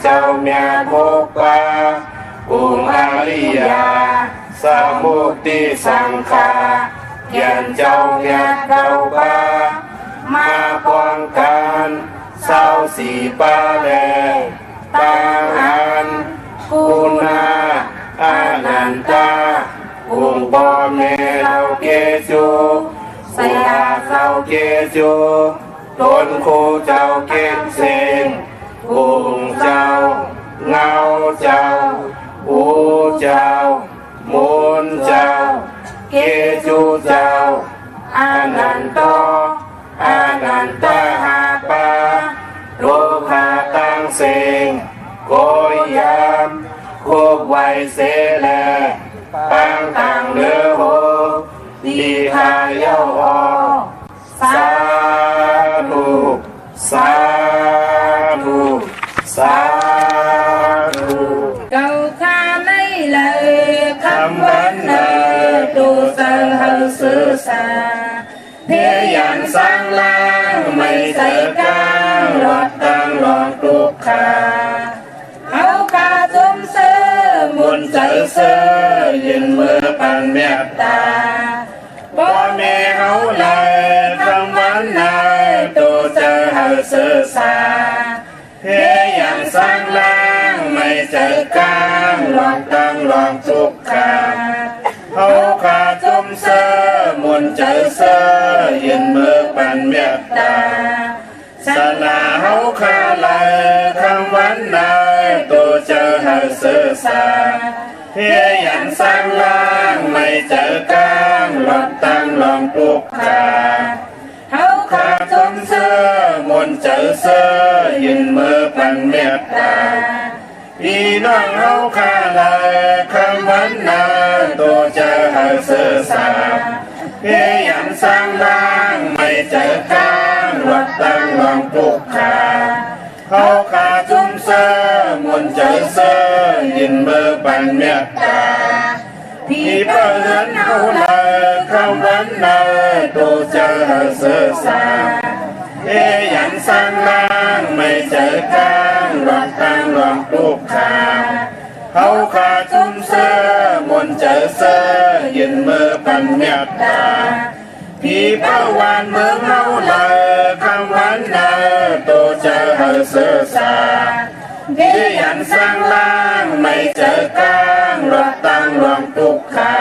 เจ้าเมียโคปาองค์อาริยาสามุติสังฆาเกียนเจ้าเมียเก้าปามาป้องกันเศร้าสีปาแลตังอันคุณาอานันตาองค์พ่อแม่เราเกจูสยาเราเกจูตนโคเจ้าเกเซนองค์เจ้าเงาเจ้าอูเจ้ามูลเจ้าเกจูเจ้าอานันโตอานันตาหาปาโลหะตังเสงโกยามโคกไวเสแลปังตังเลือโหดีหายเยาอสาธุสาธุสาธุเก่าข้าไม่เลยคำวันเนอดูเสอหาสื่อสาเพียยันสร้างล่างไม่ใส่กลางรถตั้งรองตุกขาเอาคาจุ่มเสือมุนใจเสือยืนมือปันเมตตาบ่แม่เฮาเลยคำวันนายตูเจอหาสื่อสาเพียยันสร้างล่างไม่ใส่กลางรถตั้งรองตุกขาเอาขาจุ่มเสือมุนใจเสือยืนมือปันเมตตาสนาเฮาขาเลยคำวันนายตัวเจอหาสื่อสาเพียยันสร้างล่างไม่เจอกลางรถตั้งลองตุกขาเฮาขาจุ่มเสือมุนใจเสือยืนมือปันเมตตาพี่น้องเฮาขาเลยคำวันนายตัวเจอหาสื่อสาเพียยันสร้างล่างไม่เจอกลางรถตั้งลองตุกขาเฮาขาจุ่มเสือมุนใจเสือยืนมือปันเมตตาพี่เปิดเฮาเลยคำวันนายตัวเจอหาสื่อสาเพียยันสร้างล่างไม่เจอกลางรถตั้งลองตุกขาเฮาขาจุ่มเสือมุนใจเสือยืนมือปันเมตตาพี่เป้าวานเมืองเฮาเลยคำวันนายตัวเจอหาสื่อสาเพียยันสร้างล่างไม่เจอกลางรถตั้งลองตุกขา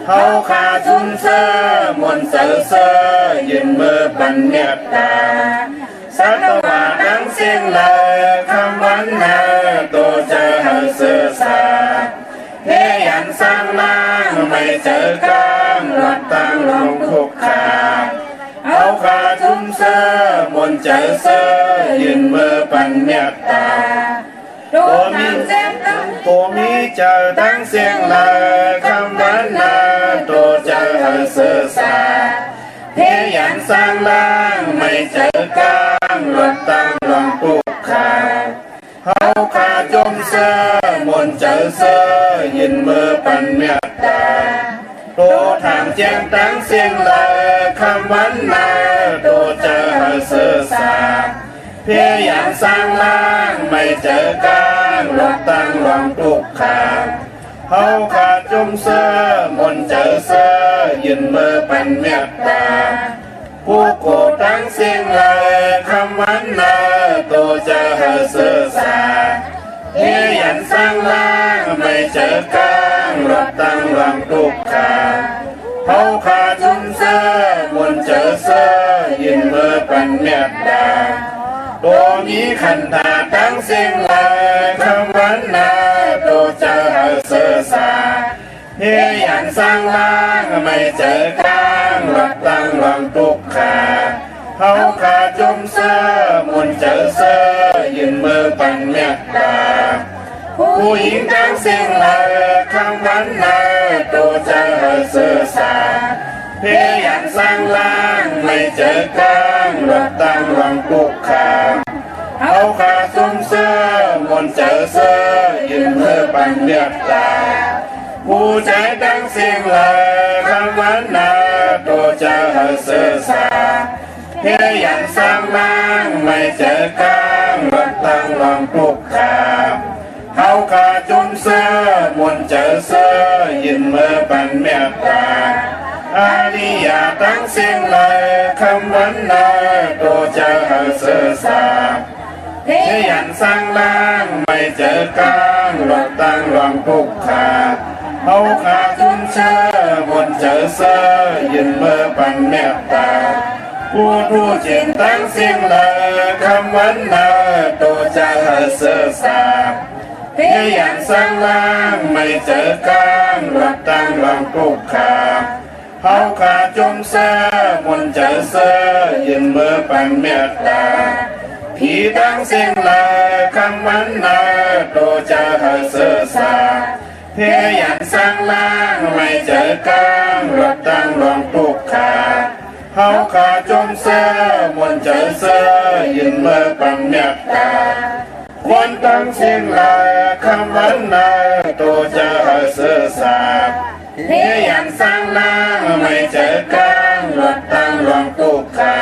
เฮาขาจุ่มเสือมุนใจเสือยืนมือปันเมตตาสัตวาดังเสียงเลยคำวันนายตัวเจอหาสื่อสาเพียยันสร้างล่างไม่เจอกลางรถตั้งลงทุกขาเอาขาจุ่มเสือมุนใจเสือยืนมือปันเมตตาตัวมีเจอตั้งเสียงเลยคำวันนายตัวเจอหาสื่อสาเพียยันสร้างล่างไม่เจอกลางรถตั้งลงทุกขาเฮาขาจุ่มเสือมุนใจเสือยืนมือปันเมตตาตัวถามแจ้งตั้งเสียงเลยคำวันนายตัวเจอหาสื่อสาเพียยันสร้างล่างไม่เจอกลางรถตั้งลงทุกขาเฮาขาจุ่มเสือมุนใจเสือยืนมือปันเมตตาผู้โกตั้งเสียงเลยคำวันนายตัวเจอหาสื่อสาเพียยันสร้างล่างไม่เจอกลางรถตั้งลงทุกขาเฮาขาจุ่มเสือมุนใจเสือยืนมือปันเมตตาตัวมีขันธาตั้งเสียงเลยคำวันนายตัวเจอหาสื่อสาเพียยันสร้างล่างไม่เจอกลางรถตั้งลงทุกขาเฮาขาจุ่มเสือมุนใจเสือยืนมือปันเมตตาผู้หญิงตั้งเสียงเลยคำวันนายตัวเจอหาสื่อสาเพียยันสร้างล่างไม่เจอกลางรถตั้งลงทุกขาเฮาขาจุ่มเสือมุนใจเสือยืนมือปันเมตตาผู้ใจตั้งเสียงเลยคำวันนายตัวเจอหาสื่อสาเพียยันสร้างล่างไม่เจอกลางรถตั้งลง ตุกขาเฮาขาจุนเสือมนเจอเสือยินเมื่อปันเมตตาอาริยาตั้งเสียงเลยคำวันนาโตเจอเฮาเสือสาเทยันสร้างล่างไม่เจอกลางหลดตั้งรองตุกขาเฮาขาจุนเสือมนเจอเสือยินเมื่อปันเมตตาผู้จิตตั้งเสียงเลยคำวันนาโตเจอเฮาเสือสาเทยันสร้างล่างไม่เจอกลางหลดตั้งรองตุกขาเฮาขาจมเสือมนเจอเสือยินเมื่อปันเมตตาผีตั้งเสียงเลยคำวันนาโตเจอเฮาเสือสาเทยันสร้างล่างไม่เจอกลางหลดตั้งรองตุกขาเฮาขาจมเสือมนเจอเสือยินเมื่อปันเมตตาควรตั้งเสียงลายคำวันนาโตจะเฮาเสือสาเทยันสร้างล่างไม่เจอกลางหลดตั้งรองตุกขา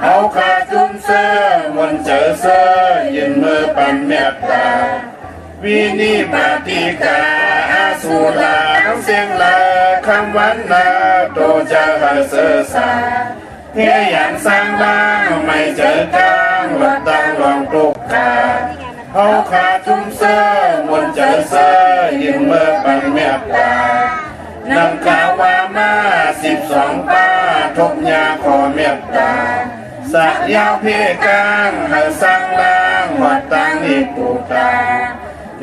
เฮาขาจุมเสือมนเจอเสือยินเมื่อปันเมตตาวินิปติกาอาสุลาทั้งเสียงลายคำวันนาโตจะเฮาเสือสาเทยันสร้างล่างไม่เจอกลางหลดตั้งรองตุกขาเฮาขาจุมเสือมนเจอเสือยินเมื่อปันเมตตานำข่าวว่ามา12ป้าทบยาขอเมตตาสักยาวเพกางหาสร้างล่างหอดตังนิปูตา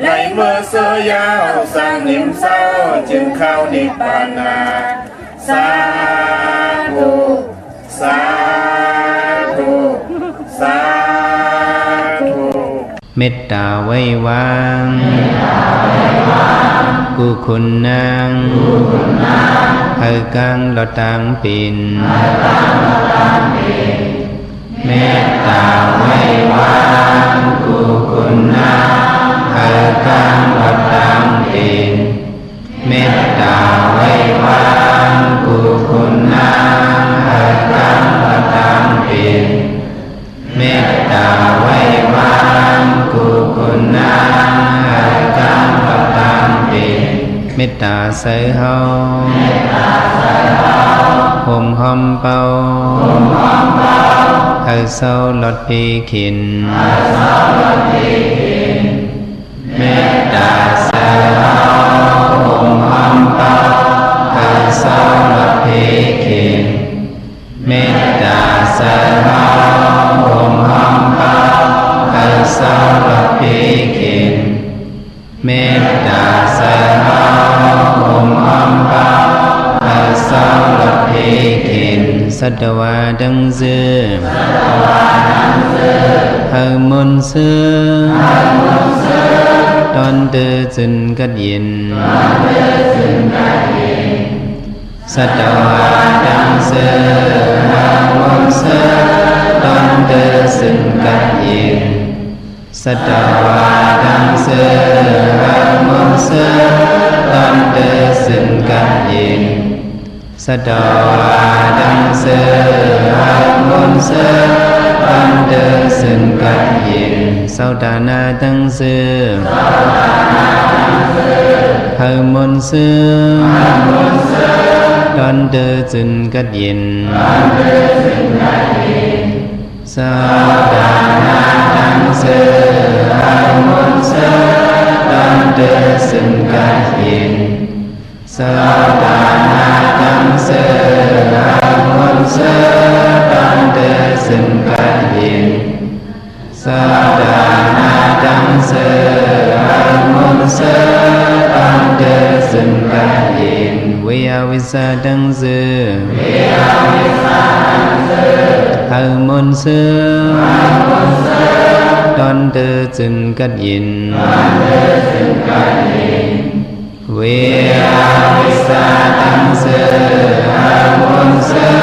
ไหลเมื่อเสือยาวสร้างนิมเศร้าจึงเข้านิพพานาสาธุสาธุสาธุเมตตาไว้วางกุคุณนางเฮอกังหลอตังปินเมตตาไว้วางกุคุณนางเฮอกังหลอตังปินเมตตาไว้วางกุคุณนางเฮอกังหลอตังปินเมตตาไว้วางกุคุณนางเฮอกังหลอตังปินเมตตาใส่เฮาห่มหอมเป่าเฮาเศร้าหลอดปีขินเมตตาใส่เฮาห่มหอมเป่าเฮาเศร้าหลอดปีขินเมตตาใส่เฮาห่มหอมเป่าเฮาเศร้าหลอดปีขินเมตตาใส่เฮาห่มหอมเป่าเฮาเศร้าหลอดปีขินสัตวาดังเสือเฮามนเสือตอนเดือจึนกัดยินสัตวาดังเสือเฮามนเสือตอนเดือจึนกัดยินสัตวาดังเสือเฮามนเสือตอนเดือจึนกัดยินสัตวาดังเสือเฮามนเสือตอนเดือจึนกัดยินเสาดานาดังเสือเฮามนเสือตอนเดือจึนกัดยินสาดานาดังเสือเฮามนเสือตอนเดือจึนกัดยินสาดานาดังเสือเฮามนเสือตอนเดือจึนกัดยินสาดานาดังเสือเฮามนเสือตอนเดือจึนกัดยินเวียวิสาดังเสือเฮามนเสือตอนเดือจึนกัดยินเวียวิสาดังเสือเฮามนเสือ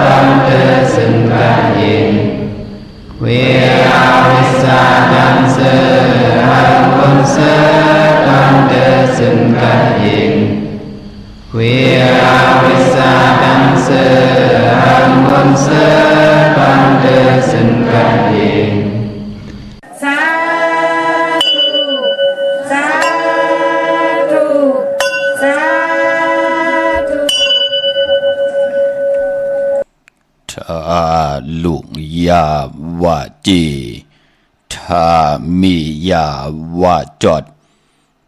ตอนเดือจึนกัดยินเวียวิสาดังเสือเฮามนเสือตอนเดือจึนกัดยินเวียวิสาดังเสือเฮามนเสือตอนเดือจึนกัดยินสา วาจีถ้ามียาวาจด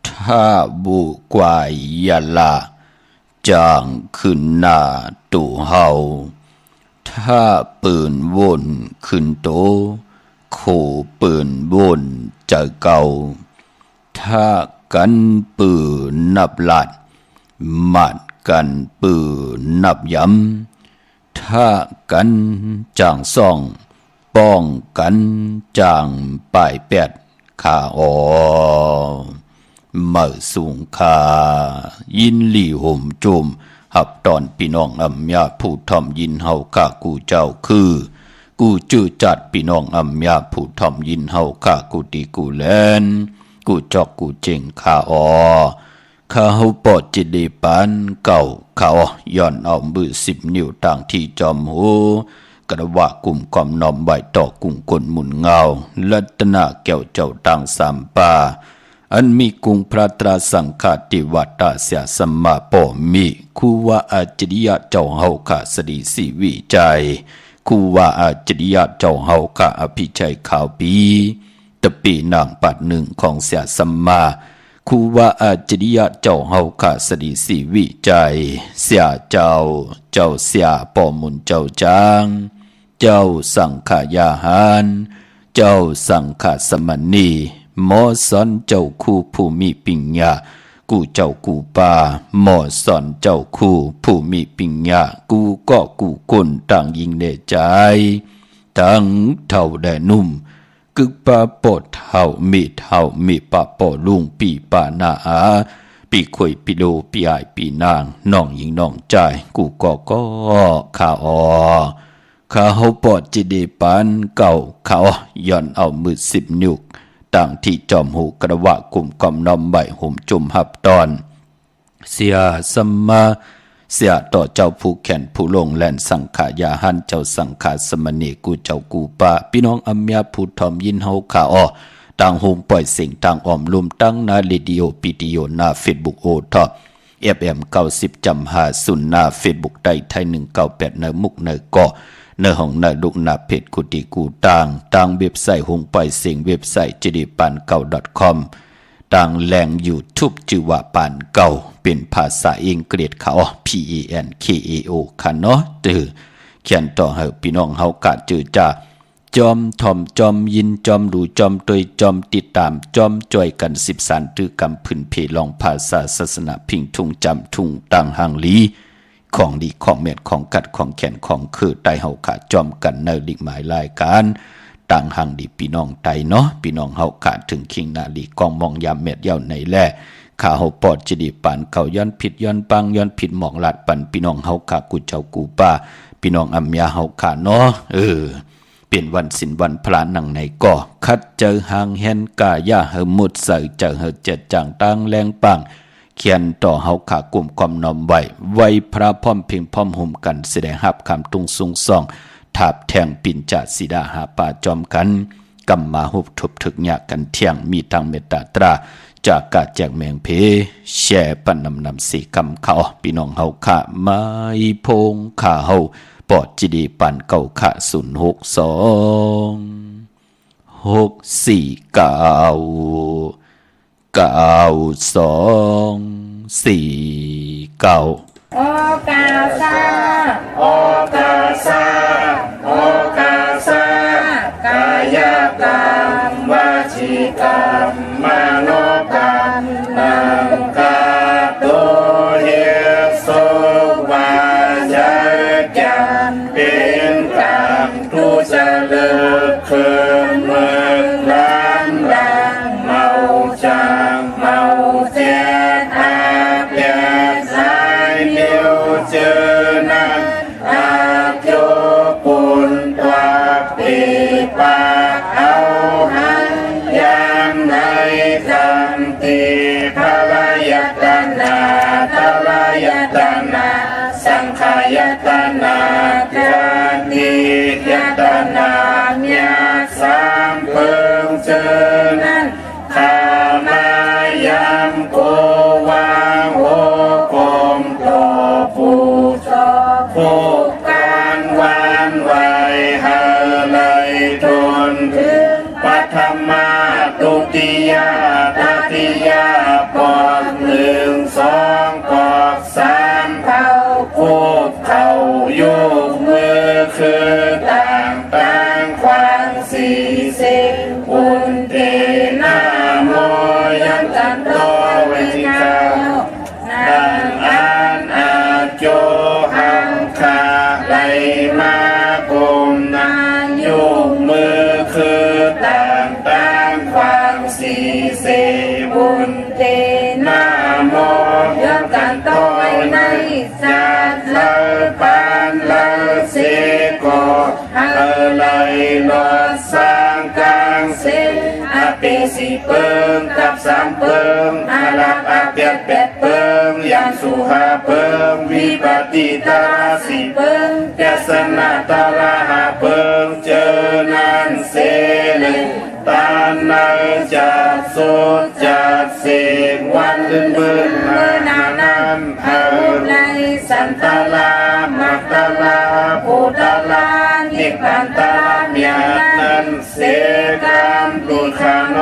ถ้าบุกวายยาลาจางขึ้นหน้าตูเฮาถ้าปืนวนขึ้นโตขู่ปืนวนจะเก่าถ้ากันปืนนับหลัดมัดกันปืนนับย้ำถ้ากันจางซ่องป้องกันจางป้ายแปดขาออมาสูงคายินหลี่ห่มจุมหับตอนพี่น้องอำยาผู้ทอมยินเฮากะกูเจ้าคือกูจื้อจัดพี่น้องอำยาผู้ทอมยินเฮากะกูตีกูแลนกูจอกกูเจงขาออข้าเฮาปอดจิตดีปานเก่าขาอย้อนเอามือ10 นิ้วต่างที่จอมหูกระว่ากลุ่มความนอมใบต่อกุ่งคนหมุนเงาลัตนาแก้วเจ้าต่างสามป่าอันมีกุงพระตราสังฆาติวัตตาเสียสมมาปอมีคูว่าอาจริยะเจ้าเฮาขาสดีสีวิจัยคูว่าอาจริยะเจ้าเฮาขาอภิชัยข่าวปีตะปีนางปัดหนึ่งของเสียสมมาคูว่าอาจริยะเจ้าเฮาขาสดีสีวิจัยเสียเจ้าเสียปอมุนเจ้าจางเจ้าสังขายาหารเจ้าสังขสมณีหมอสอนเจ้าคู่ผู้มีปิญญากูเจ้ากูป่าหมอสอนเจ้าคู่ผู้มีปิญญากูก็กูคนต่างยิงเนใจทั้งเท่าแดนุ่มกึกปาปดเท่ามีปาปอลุงปีปานาอาปีข่อยปีโลปีอายปีนางน้องยิงน้องใจกูก็ข้าออข้าเฮาปอดจิเดปานเก่าเขาย้อนเอามือ10 นิ้วต่างที่จอมหูกระวะกลุ่มกอมนอมใบห่มจุ่มหับตอนเสียสมมาเสียต่อเจ้าผู้แขนผู้ลงแล่นสังขายาหันเจ้าสังขาสมณีกูเจ้ากูปาพี่น้องอัมยาผู้ทอมยินเฮาขาออต่างโฮมปล่อยเสียงต่างอ้อมลุมตั้งนาเรดิโอปิดิโอหน้าเฟซบุ๊กโอทอFM 90 จำหาสุนหน้าเฟซบุ๊กได้ไทย198เนมุกเนก่อเนื้อของเนื้อดุกหน้าเพจกุฏิกูต่างเว็บไซต์หงปล่อยเสียงเว็บไซต์จิดิปันเก่า .com ต่างแหล่ง YouTube ชื่อว่าปานเก่าเป็นภาษาอังกฤษเขา PANKAO ค่ะเนาะตือเขียนต่อให้พี่น้องเฮากะจือจ้าจอมทอมจอมยินจอมดูจอมตวยจอมติดตามจอมจ่อยกัน13ตือกำพื้นเพลองภาษาศาสนาพิงทุงจำทุงต่างหางลีของดีของเม็ดของกัดของแขนของคือไตเฮาขาจอมกันในลิกหมายรายการต่างหางดีพี่น้องไตเนาะพี่น้องเฮาขาถึงคิงนาลีกองมองยามเม็ดเย้าในแลข้าเฮาปอดจิดีปานเขาย้อนผิดย้อนปังย้อนผิดหมองลาดปันพี่น้องเฮาขากูเจ้ากูป้าพี่น้องอัมยาเฮาขาเนาะเป็นวันสินวันพระนังในก่อคัดเจอหางแหนกายาเฮมุดใส่เจอเฮเจ็ดจางตั้งแรงปังเขียนต่อเฮาขากลุ่มความนอมไว้พระพร้อมเพียงพร้อมห่มกันแสดงหับคำตุงสูงส่องถาบแทงปิ่นจัดสีดาหาป่าจอมกันกำมาหุบทุบถึกหยากกันเที่ยงมีทางเมตตาตราจากกาแจกแมงเพแช่ปันนำสีคำเขาพี่น้องเฮาขาไม้พงขาเฮาปอดจิดีปันเก่าขะ062 โอกาสาโอกาสาโอกาสากายกรรมวจีกรรมมโนกรรมนังกาตุเยสุวาจกรรมเป็นกรรมทุจริตคืนเมืองร้านดังเมาจางเมาเสียอาเปียสายเดียวเจอนั้นอาโยปุนตัวปีปาเอาหันยามในคำตีภรยตนาภรยตนาสังขายตนาเกินนิยตนาญาสามเพิ่งเจอนั้นข้ามายามโกวาโหกมโตผู้ชอบผู้การวานไว้หาเลยทุ ตุติยาตติยาปอกหนึ่งสองปอกสามเท้าคูบเข่ายกมือคือต่างควางสี่สิบอุนเตนาโมยันตันโตเวทิกาดังอันอาโจหังคาไหลมากุมนายกมือคือต่างควางสี่สิบอุนเตนาโมยันตันโตในจัดเลปานเลเสโกฮัลไลโลสร้างกลางเสอเปสิเปิงกับสามเปิงอาลักอาเปียดเปียดเปิงยังสุหาเปิงวิปติตาสิเปิงแกสนาตาลาหาเปิงเจอนันเสเลตานนาจัดสุดจัดเสกวันลื่นบืนเมื่อนานนั้นเอในสันตลามักตลาภูตลานิพพานตลาเมียนั้นเสกามตุคาโน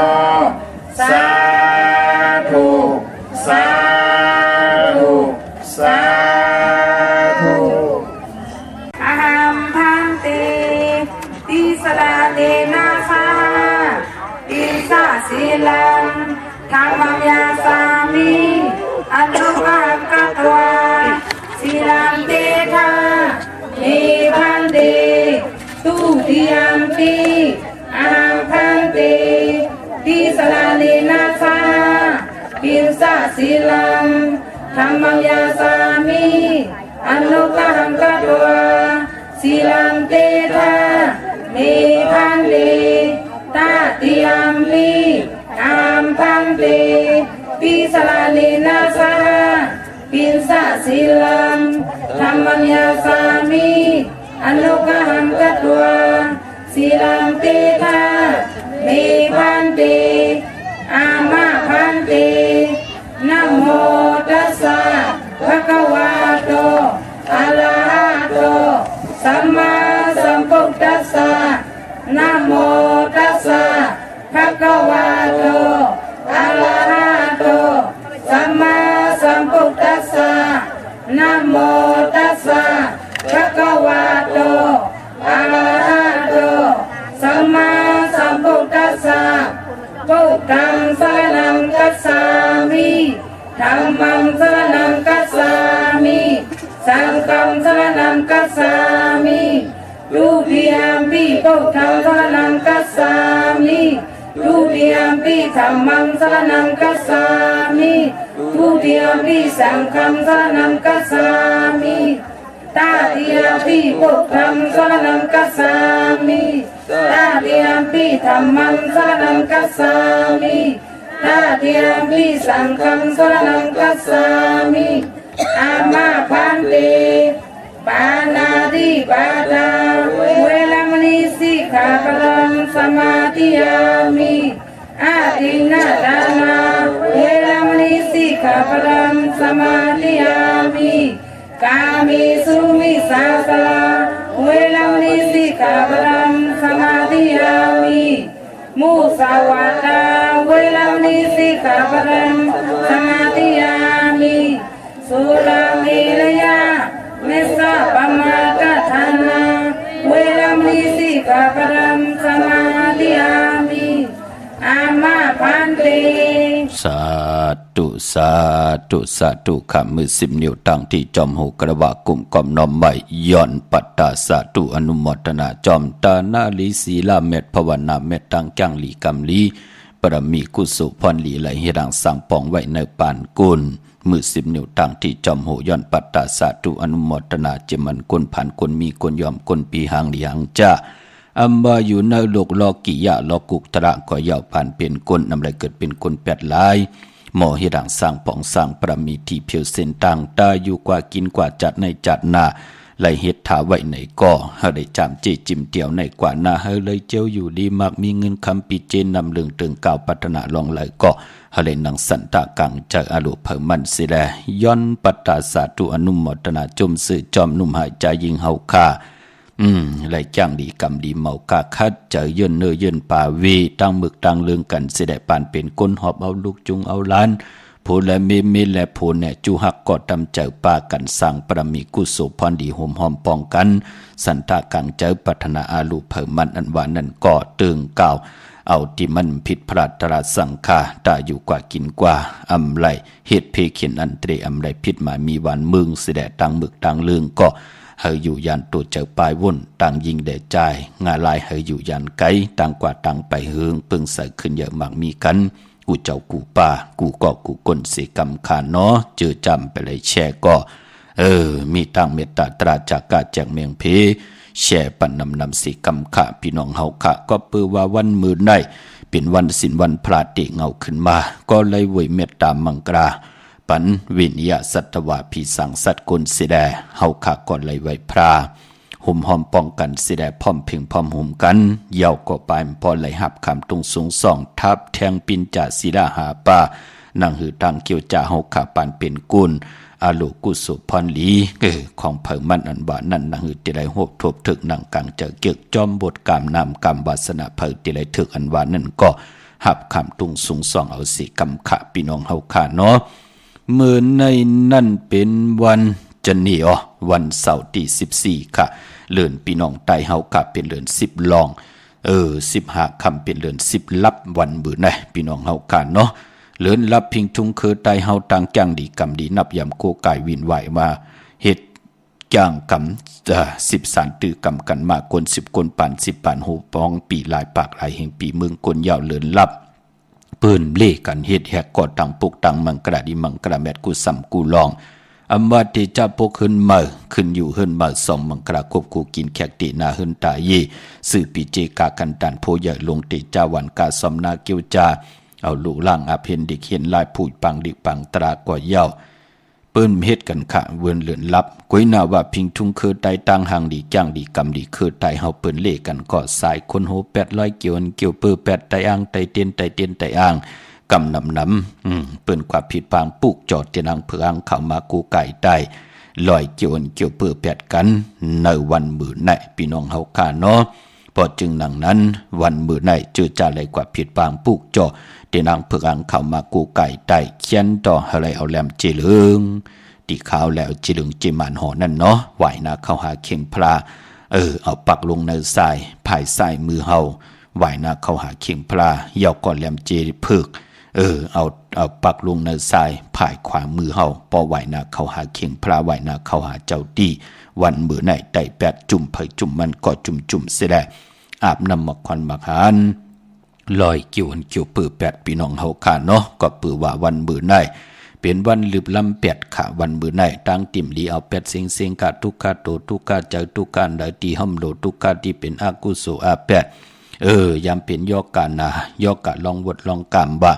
สาธุสาธุสาธุอหัมพันเตติสลาเนนาคาอินสาสีลังธรรมยาสามิอนุภาพกัตวาสีลังเตทานิพันเตตุติยมปีอหัมพันเตติสลาเนนาคาอินสาสีลังธรรมยาสามิอนุภาพกัตวาสีลังเตทานิพันเตตาติยมปีอหัมพันเตติสลาเนนาคาอินสาสีลังธรรมยาสามิอนุภาพกัตวาสีลังเตทานิพันเตอามาพันเตนะโมตัสสะภะคะวะโตอะระหะโตสัมมาสัมพุทธัสสะนะโมตัสสะภะคะวะโตอะระหะโตสัมมาสัมพุทธัสสะนะโมตัสสะภะคะวะโตอะระหะโตสัมมาสัมพุทธัสสะพุทธังสรณังคัจฉามิธัมมังสรณังคัจฉามิสังฆังสรณังคัจฉามิทุติยมปิพุทธังสรณังคัจฉามิทุติยมปิธัมมังสรณังคัจฉามิทุติยมปิสังฆังสรณังคัจฉามิตาติยมปิพุทธังสรณังคัจฉามิตาติยมปิธัมมังสรณังคัจฉามิตาติยมปิสังฆังสรณังคัจฉามิอามาพันเตปานาติปาตาเวรมณีสิกขาปะทังสมาธิยามิอาทินนาทานาเวรมณีสิกขาปะทังสมาธิยามิกามิสุมิสาสลาเวรมณีสิกขาปะทังสมาธิยามิมุสาวาทาเวรมณีสิกขาปะทังสมาธิยามิสุราเมรยาเมสะปะมาตทานาเวรมณีสิกขาปะทังสมาธิยามิอามาพันเตสาธุสาธุสาธุข้ามือ10 นิ้วตั้งที่จอมหูกระบะกลุ่มกอมน้อมใหม่ย่อนปัตตาสาธุอนุโมทนาจอมตานาลีศีลาเม็ดภาวนาเม็ดตังจังลีกำลีปรมีกุศลพรลีไหลเฮดังสังปองไว้ในปานกุลมือ10 นิ้วตั้งที่จอมหูย่อนปัตตาสาธุอนุโมทนาเจมันกุลผ่านกุลมีกุลยอมกุลปีหางเลียงจ้าอัมบาอยู่ในโลกโลกิยะโลกุกตระก็ยาวผ่านเป็นกุลนำไรเกิดเป็นกุลแปดลายหมอเฮดังสร้างปองสร้างประมีที่เพียวเส้นต่างตาอยู่กว่ากินกว่าจัดในจัดนาไหลเฮ็ดถาไว้ในก่อเฮาได้จามเจจิมเตียวในกว่านาเฮาเลยเจียวอยู่ดีมากมีเงินคำปีเจนนำเรื่องตึงกล่าวปัฒนาลองไหลก่อเฮาเลยนังสันตะกังจากอรุเพิ่มมันสิแลย้อนปัตตาสาธุอนุโมทนาจุมสื่อจอมนุ่มหายใจยิงเฮาค่า ไหลจ้างดีกำดีเมากาคัดเจอเยินเนอเยินป่าวีตั้งมึกตั้งเรื่องกันเสด็จปานเป็นก้นหอบเอาลูกจุงเอาล้านผู้และเมและผู้เนี่ยจูหักกอดตำเจอป่ากันสร้างประมีกุศลพรดีหอมหอมป้องกันสันตากังเจอปัฒนาอาลูเพิ่มมันอันว่านั่นก่อตึงเก่าเอาที่มันผิดพลาดตราสังคาตาอยู่กว่ากินกว่าอำไรเหตุเพเขียนอันเตรอำไรพิษหมายมีวันมึงเสด็จตังมึกตังเลืองก็เฮยอยู่ยันตัวเจอปลายวุ่นต่างยิงแด่ใจงาลายเฮยอยู่ยันไกต่างกว่าต่างไปเฮืองปึงใส่ขึ้นเยอะมากมีกันกูเจ้ากูป่ากูก็กูก้นเสกำขาเนาะเจอจำไปเลยแช่ก็มีตั้งเมตตาตราจากกาแจกเมียงเพแช่ปันนำสีกำขะพี่น้องเฮาขะก็เปือว่าวันมือในเป็นวันศิลวันพระเตเงาขึ้นมาก็เลยเวยเมตตามังกราปันวิญญาสัตวะผีสังสัตกุลสิแดเฮาขะก่อนเลยไว้พระห่มหอมป้องกันสิแดพร้อมเพ่งพร้อมห่มกันเยาก็ไปพอเลยหับคำตรงสูงส่องทับแทงปินจ่าศิลาหาป่านั่งหือตังเกี่ยวจ่าเฮาขะปานเป็นกุลอาลูกุสุพรลีของเผ่ามันอันว่านั่นนังหือติไรโหบทบถึกนังกังเจอเกี่ยวจอมบทกามนำกามวาสนาเผ่าติไรถึกอันว่านั่นก็หับคำตรงสูงส่องเอาสิกำขะพี่น้องเฮาขะเนาะเมื่อในนั่นเป็นวันจันนี่วันเสาร์ที่14ค่ะเลื่อนพี่น้องไตเฮากะเป็นเลื่อน10ลอง15คำเป็นเลื่อน10ลับวันมื้อไหนพี่น้องเฮากะเนาะเลื่อนลับพิงทุงคือไตเฮาต่างจังดีกำดีนับยำโกกายวินไหวมาเฮ็ดจังกำ10สารตือกำกันมากคน10คนปาน10ปานโหปองปีหลายปากหลายแห่งปีเมืองคนยาวเลื่อนลับเปิ้นเล่กันเฮ็ดแหกกอดตังปุกตังมังกระดิมังกระแมดกูซ้ำกูลองอำว่าที่จะพกขึ้นมาขึ้นอยู่ขึ้นมาสองมังกราควบคู่กินแขกตินาขึ้นตาเยสื่อปีเจกากันตันโพใหญ่ลงติจาวันกาสมนาเกียวจาเอาลูกล่างอาเพนดิเขียนลายผูดปังดิปังตรากว่าเย้าเปิ้นเฮ็ดกันขะเวินเลือนลับก้อยนาว่าพิงทุงคือไตตั้งหางดีจ้างดีกำดีคือไตเฮาเปิ้นเล่กันก็สายคนโห800เกี่ยวเกี่ยวเปื้อ8ไตอ่างไตเตียนไตเตียนไตอ่างกำนำเปิ้นความผิดปางปุกจอดเตียนังเพืองเข้ามากูไก่ได้ลอยเกี่ยวเปื้อ8กันในวันมื้อไหนพี่น้องเฮาค่ะเนาะพอจึงนังนั้นวันมื้อไหนเจอจ่าเลยกว่าผิดปางปุกจอเตียนังเพืองเข้ามากูไก่ได้เขียนต่ออะไรเอาแหลมเจริงตีขาวแล้วจิลึงจิมันหอนั่นเนาะไหวนาเข้าหาเข่งพลาเอาปักลงในทรายภายซ้ายมือเฮาไหวนาเข้าหาเข่งพลาเยาก่อนแหลมเจพึกเอาปักลงในทรายภายขวามือเฮาปอไหวนาเข้าหาเข่งพลาไหวนาเข้าหาเจ้าดีวันมื้อไหนได้8จุ่มเผยจุ่มมันก็จุ่มเสียแลอาบน้ำมักควันมักหานลอยเกี่ยวปื้อ8พี่น้องเฮาค่ะเนาะก็ปื้อว่าวันมื้อไหนเป็นวันลืบลำเป็ดค่ะวันมื้อไหนตั้งติ่มลีเอาเป็ดเสียงกะทุกขะโตทุกขะเจอทุกขะใดที่ห่มโลทุกขะที่เป็นอากุโสอาเป็ดยามเป็นยอกกานะยอกกะลองวดลองกามว่า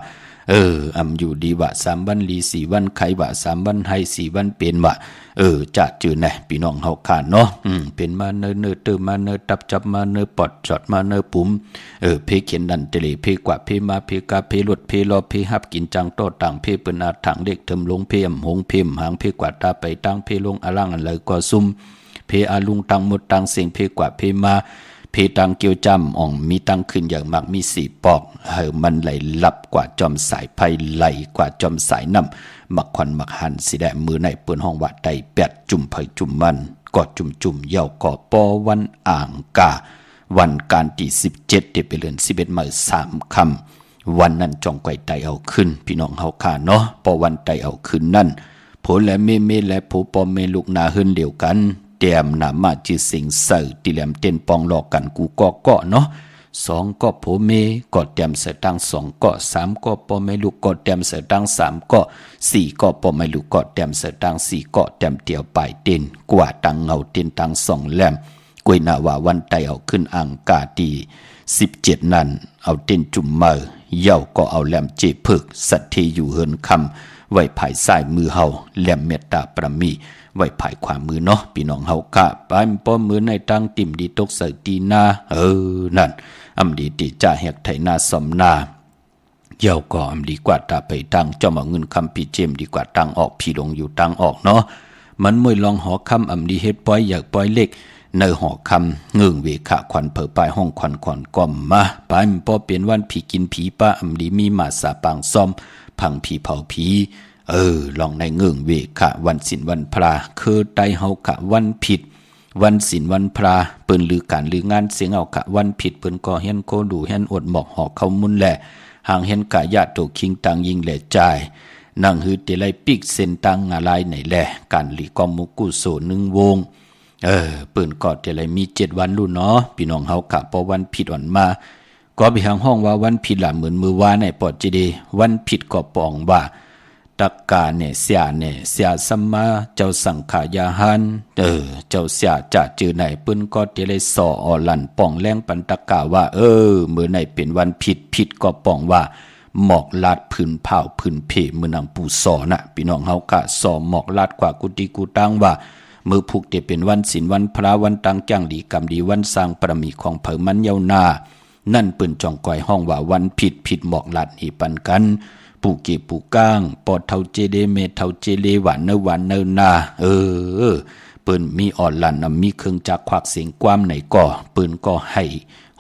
อำอยู่ดีว่า3วันลี4วันไขว่า3วันให้4วันเป็นว่าจะจือแน่พี่น้องเฮาค่ะเนาะเป็นมาเนอเตอมาเนอตับจับมาเนอปอดจอดมาเนอปุ๋มเพเขียนดันเตเลเพกว่าเพมาเพกาเพลดเพรอเพฮับกินจังโตต่างเพเปิ้นอาถังเด็กเทิมลงเพอำหงเพมหางเพกว่าตาไปตั้งเพลงอล่างอันเลยก็ซุ่มเพอาลุงตังหมดตังเสียงเพกว่าเพมาเพตังเกียวจำอ่องมีตังขึ้นอย่างมากมี4ปอกมันไหลลับกว่าจอมสายไผ่ไหลกว่าจอมสายน้ำมักควันมักหันสีแดงมือในเปิ้นห้องว่าได้8จุ่มไผ่จุ่มมันกอดจุ่มเย่าก่อปอวันอ่างกาวันการที่17เดือนไปเดือน11มื้อ3ค่ำวันนั้นจองไก่ไตเอาขึ้นพี่น้องเฮาค่ะเนาะปอวันไตเอาขึ้นนั่นโผและเมและโผปอเมลูกนาเฮินเดียวกันเตรียมนามาจือสิงเสอติแหลมเต้นปองหลอกกันกูก็เนาะ2ก็โผเมก็เตรียมเสตัง2ก็3ก็ปอเมลูกก็เตรียมเสตัง3ก็4ก็ปอเมลูกก็เตรียมเสตัง4ก็เตรียมเตียวปลายเต้นกว่าตังเงาเต้นตัง2แหลมกวยนาว่าวันไตเอาขึ้นอังกาดี17นั้นเอาเต้นจุ่มมือเย่าก็เอาแหลมเจผึกสัตเทอยู่เฮินคำไว้ภายซ้ายมือเฮาแหลมเมตตาประมีไว้ภายขวามือเนาะพี่น้องเฮากะปานป้อมือในตั้งติ่มดีตกใส่ตีนานั่นอำดีติจ่าแหกไถนาสมนาเย่าก็อำดีกว่าตาไปตั้งจอมเอาเงินคำพี่เจมดีกว่าตั้งออกพี่ลงอยู่ตั้งออกเนาะมันมวยลองหอคำอำดีเฮ็ดปล่อยอยากปล่อยเล็ก ในหอคำเงื่งเวขะขวัญเผอปลายห้องขวัญขวัญก่อมมาปลายมันพอเปลี่ยนวันผีกินผีป้าอำดีมีมาสาปางซ่อมพังผีเผาผีลองในเงื่งเวขะวันศีลวันพระคือไตเฮากะวันผิดวันศีลวันพระเปิ้นลือการลืองานเสียงเอากะวันผิดเปิ้นก็เฮ็นโคดูเฮ็นอดหมอกหอกเข้ามุนแหละห่างเฮ็นกะญาติโตคิงตังยิงแหละจ่ายนั่งหือเตไลปิกเส้นตังอะไรไหนแหละการหลีกอมมุกุโส1วงเปิ้นก็เตไลมี7วันลู่เนาะพี่น้องเฮากะพอวันผิดอ่อนมาก็ไปทางห้องว่าวันผิดล่ะเหมือนมือวานในปอดจิเดวันผิดก็ปองว่าตักกาเนี่ยเสียสัมมาเจ้าสังขายาหันเจ้าเสียจะจือไหนปืนก็เตเลยสออลันป่องแรงปันตักกาว่ามื้อไหนเป็นวันผิดก็ป่องว่าหมอกลาดพื้นเผาพื้นเพมื้อนางปู่สอน่ะพี่น้องเฮากะสอหมอกลาดกว่ากุฏิกูตังว่ามือผูกเตเป็นวันศีลวันพระวันตังจังดีกรรมดีวันสร้างประมีของเผอมันยาวนานั่นปืนจ่องก่อยห้องว่าวันผิดหมอกลาดนี่ปันกันปูเกปูก้างปอดเท่าเจเดเมเท่าเจเลหวานเนนาปืนมีอ่อนลันมีเครื่องจักรควักเสียงความไหนก่อปืนก็ให้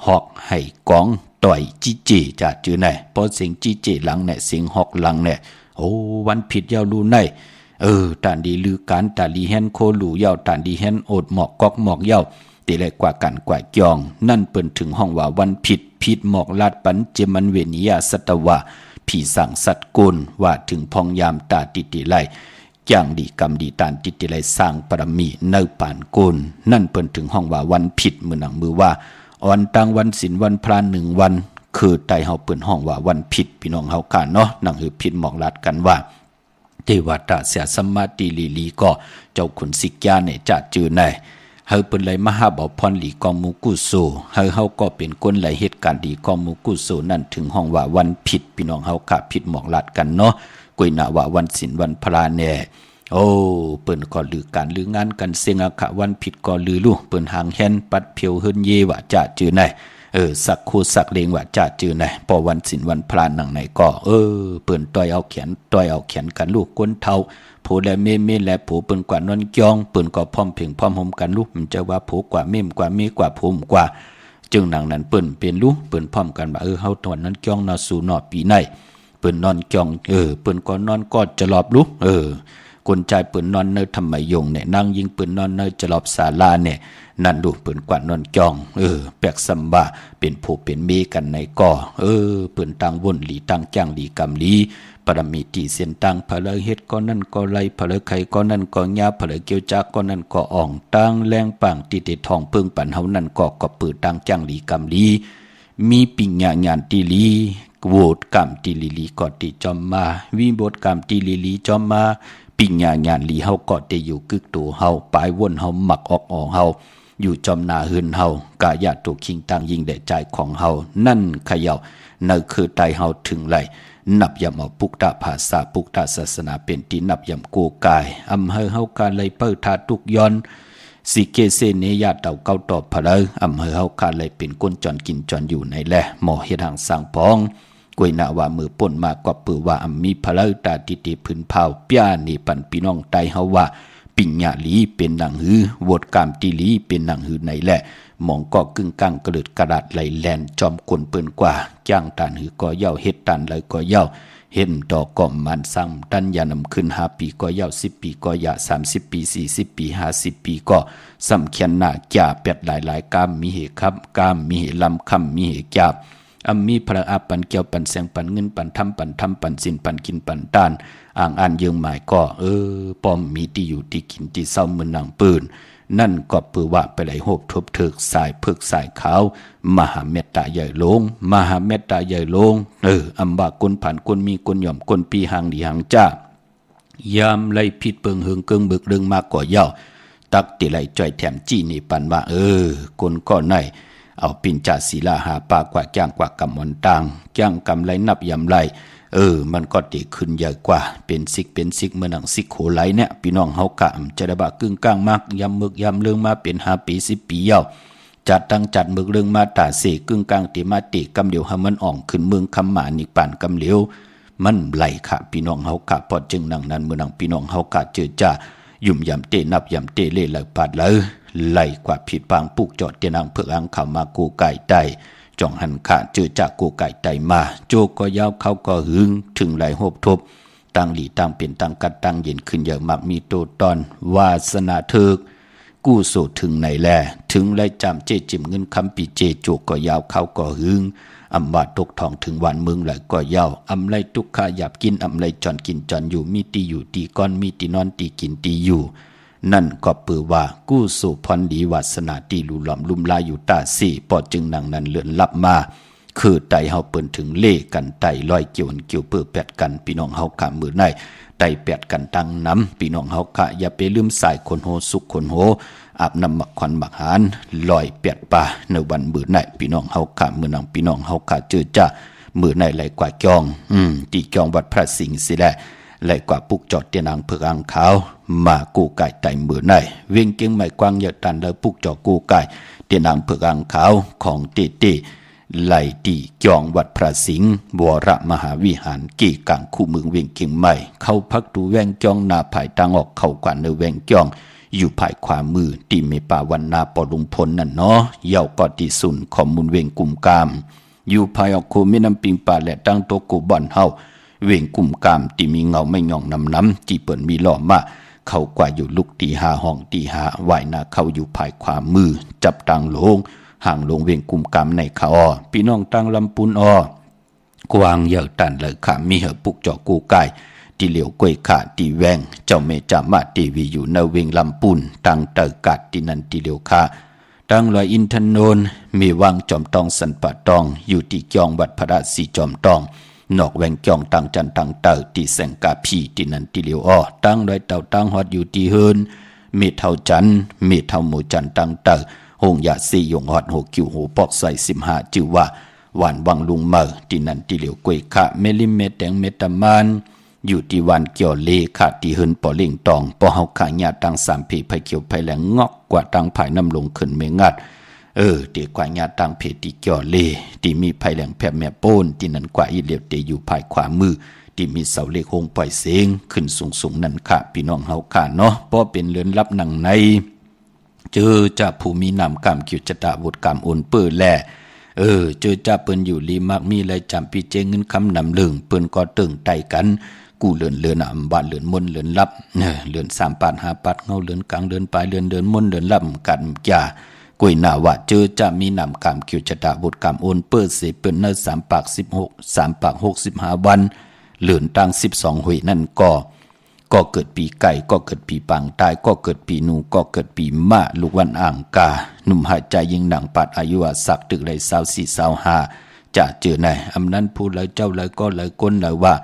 หอกให้กองต่อยจีเจจะจือไหนพอเสียงจีเจหลังเนี่ยเสียงหอกหลังเนี่ยโอ้วันผิดยาวรู้ไหนตานดีลือการตาลีแฮนโคลูยาวตานดีแฮนโอดหมอกกอกหมอกยาวตีเลยกว่ากันกว่าจองนั่นเปิ้นถึงห้องว่าวันผิดหมอกลาดปันเจมันเวนิยาสัตวะผีสั่งสัตว์กุลว่าถึงพองยามตาติติไลย่างดีกรรมดีตานติติไลสร้างปรมีเนปานกุลนั่นเปิ้นถึงห้องว่าวันผิดมือหนังมือว่าวันตังวันศีลวันพระ1วันคือไตเฮาเปิ้นห้องว่าวันผิดพี่น้องเฮากะเนาะหนังหือผิดหมอกลาดกันว่าเทวตาเสียสมาติลีก็เจ้าขุนสิกยาเนี่ยจะจือไหนเฮาเป็นไรมหาบ่พรหลีกอมุกุโสเฮาก็เป็นคนหลายเหตุการณ์ดีกอมุกุโสนั่นถึงห้องว่าวันผิดพี่น้องเฮากะผิดหมอกลาดกันเนาะกุยนะว่าวันศีลวันพระแน่เปิ้นก็ลือการลืองานกันเสียงอะคะวันผิดก็ลือลู่เปิ้นหางแฮนปัดเพียวเฮินเยว่าจะจือไหนสักคู่สักเลงว่าจะจือไหนพอวันศีลวันพระหนังไหนก็เปิ้นต่อยเอาแขนกันลูกก้นเท่าผู้และเม่และผู้เปิ้นกว่านอนจองเปิ้นก็พร้อมเพียงพร้อมหอมกันลูกมันจะว่าผู้กว่าเม่มกว่าเมกว่าผู้กว่าจึงหนังนั้นเปิ้นเป็นลูกเปิ้นพร้อมกันว่าเฮาตอนนั้นจองนอสู่นอปีไหนเปิ้นนอนจองเปิ้นก็นอนกอดจะหลอบลูกคนใจเปิ้นนอนเนธรรมยงเนี่ยนั่งยิงเปิ้นนอนเนจะหลอบศาลาเนี่ยนั่นลูกเปิ้นกว่านอนจองแปลกสัมบะเป็นผู้เป็นเมกันในก่อเปิ้นต่างวนหลีต่างจ้างหลีกำลีปรมีตีเสียนตังเผลอเฮ็ดก็นั่นก็ไรเผลอไข่ก็นั่นก็ยาเผลอเกี่ยวจักก็นั่นก็อ่องตังแรงปังติเตทองเปิงปันเฮานั่นก็ปืดตังจังหลีกำลีมีปิญญาญาณติลีโวดกรรมติลีก็ติจอมมาวิโบดกรรมติลีจอมมาปิญญาญาณลีเฮาก็ได้อยู่กึกตัวเฮาปลายวนเฮาหมักออกเฮาอยู่จอมนาหืนเฮากะญาติตัวคิงตังยิงแด่ใจของเฮานั่นเขย่านั่นคือไตเฮาถึงไหลนับยำเอาปุกตะภาษาปุกตะศาสนาเป็นที่นับยำโกกายอำเภอเฮากาเลยเปิดทาทุกย้อนสิเกเซเนยาเต่าเก้าตอบพะเลยอำเภอเฮากาเลยเป็นก้นจอนกินจอนอยู่ในแลหมอเฮ็ดทางสร้างพองกวยนาว่ามือป่นมากกว่าปือว่ามีพะเลยตาติติพื้นเผาป้านี่ปันพี่น้องไตเฮาว่าปิญญาลีเป็นหนังหือวดกามติลีเป็นหนังหือในแหละมองก็กึ่งกลางกระเลิดกระดาษไหลแลนจอมกลเปิ้นกว่าจ้างตานหือก็เย่าเฮ็ดตานเลยก็เย่าเห็นดอกก่อมมันซ้ำตันยานำขึ้น5ปีก็เย่า10ปีก็ยา30ปี40ปี50ปีก็สำเขียนหน้าจ่าเป็ดหลายๆกามมีเหครับกามมีเหลำคำมีเหจาบมีพระอาปันเกี่ยวปันแสงปันเงินปันทำปันสินปันกินปันต้านอ่างอ่านเยืองหมายก็ป้อมมีที่อยู่ที่กินที่เศร้าเหมือนนางปืนนั่นก็ปือว่าไปไหลโหบทบเถิกสายเพิกสายขาวมหาเมตตาใหญ่ลงมหาเมตตาใหญ่ลงอัมบากุนผ่านกุนมีกุนหย่อมกุนปีหางดีหางจ้ายามไล่ผิดเปิงเฮืองเกิงบึกเรื่องมากก่อเย่าตักติไหลจ่อยแถมจี้นี่ปันว่าคนก็ไหนเอาปินจ่าศีลาหาปากว่าจ้างกว่ากำวันต่างจ้างกำไรนับยำไรมันก็ติขึ้นใหญ่กว่าเป็นซิกเมื่อหนังซิกโหไหลเนี่ยพี่น้องเฮากะจะได้บะกึ่งกลางมากยำมึกยำเรื่องมาเป็น5ปี10ปีเย่าจัดมึกเรื่องมาตาเสกึ่งกลางติมาติกำเดียวให้มันอ่องขึ้นเมืองคำหมานิป่านกำเหลียวมันไหลค่ะพี่น้องเฮากะพอจึงหนังนั้นเมื่อหนังพี่น้องเฮากะเจอจ้า ยุ่มยำเตนับยำเตเล่ไหลปาดเลยไหลกว่าผิดปางปุกจอดเตียนางเพื่ออังข่าวมากูไก่ไตจ่องหันขาเจอจากกูไก่ไตมาโจก็ยาวเขาก็หึงถึงไหลหบทบตั้งหลีตั้งเปลี่ยนตั้งกัดตั้งเย็นขึ้นอย่างมักมีโตตอนวาสนาเถิกกู้โสถึงไหนแลถึงไรจำเจจิมเงินคำปีเจโจก็ยาวเขาก็หึงอำบาดตกทองถึงวันเมืองไหลก็ยาวอำไรทุกขาหยาบกินอำไรจอนกินจอนอยู่มีตีอยู่ตีก้อนมีตีนอนตีกินตีอยู่นั่นก็เปือว่ากู้สู่พรดีวาสนาตีลุหลอมลุมลายอยู่ตาสี่ปอจึงนางนั้นเลื่อนลับมาคือไตเฮาเปิ้นถึงเล่กันไตลอยเกี่ยวเกี่ยวเปื้อแปดกันพี่น้องเฮาขามือในไตแปดกันตั้งน้ำพี่น้องเฮาขาอย่าไปลืมสายคนโหสุขคนโหอาบน้ำหมักควันหมักหานลอยแปดป่าในวันมือในพี่น้องเฮาขามือนางพี่น้องเฮาขาเจอจ้ามือในไหลกว่าจองตีจองวัดพระสิงห์สิแลไหลกว่าปุกจอดเตียนางเพื่ออังขาวมากูไก่ไตมือในเวียงเก่งไม่กว้างเยอะตันเลยปุกจอกูไก่เตียนางเพื่ออังขาวของเต้ไหลตีจองวัดพระสิงห์วรมหาวิหารกี่กลางคู่เมืองเวียงเก่งใหม่เข้าพักดูแวงจองนาภายทางออกเข้ากว่าในแวงจองอยู่ภายขวามือตีเมป่าวันนาปอลุงพลนั่นเนาะเย่าก็ตีสุนขอมูลเวียงกุ่มกามอยู่ภายออกโคมิน้ำปิงป่าและตั้งตัวกูบ่อนเฮาเวียงกุ่มกามตีมีเงาไม่ย่องน้ำจีเปิ่นมีหล่อมาเข้ากว่าอยู่ลุกตีหาห้องตีหาไหวนาเข้าอยู่ภายขวามือจับตังโลงห่างลงเวียงกุ่มกามในขาอ้อพี่น้องตั้งลำปุนอ้อกวางเยอะตันเลยขามีเหอปุกจอกูไก่ตีเหลียวกล้วยขาตีแวงเจ้าเมจามาตีวีอยู่ในเวียงลำปุนตั้งเตอกัดตีนันตีเหลียวขาตั้งลอยอินทนนท์มีวังจอมตองสันปะตองอยู่ที่จองวัดพระราศีจอมตองนอกแวงจองตั้งจันตั้งเตอตีแสงกาพีตีนันตีเหลียวอ้อตั้งลอยเต่าตั้งฮอดอยู่ที่เฮินมีเท่าจันมีเท่าหมูจันตั้งเตอหงยาซียงฮอดหกคิวหูปอกใส่15จือว่าหวานวังลุงเมอตีนันตีเหลียวกล้วยขาเมลิเมแตงเมตามันอยู่ที่วันเกี่ยวเลขาที่เฮินปอเล่งตองปอเฮาขาญาตัง3ผีไผเขียวไผแหลงงอกกว่าตังภายน้ำลงขึ้นเมงัดตีกว่าญาตังเพติเกี่ยวเลที่มีไผแหลงแผบแม่โป้นที่นั้นกว่าอีเหลียวเตอยู่ภายขวามือที่มีเสาเลขหงปล่อยเสียงขึ้นสูงนั่นค่ะพี่น้องเฮาขาเนาะเพราะเป็นเรือนลับหนังในเจอจะผู้มีนำกรรมกิจตะวุฒิกรรมโอนเปื้อแลเจอจะเปิ้นอยู่ลีมักมีไรจำปีเจเงินคำนำลึงเปิ้นก็ตึงไตกันกูเลือนอำบ้านเลือนมนเลือนลับเลือน3 ปาด5 ปาดเงาเลือนกลางเลือนปลายเลือนมนเลือนลับกันจ่ากวยหน้าว่าเจอจะมีนำกรรมกิจตะวุฒิกรรมโอนเปื้อเสเปิ้นเน3 ปาก16 3 ปาก65วันเลือนตั้ง12หวยนั่นก็เกิดปีไก่ก็เกิดปีปังตายก็เกิดปีนูก็เกิดปีมะลูกวันอ่างกาหนุ่มหายใจยิงหนังปัดอายุสักตึกไร24 25จะเจอไหนอำนั้นพูดเลยเจ้าเลยก็เลยก้นเลยว่า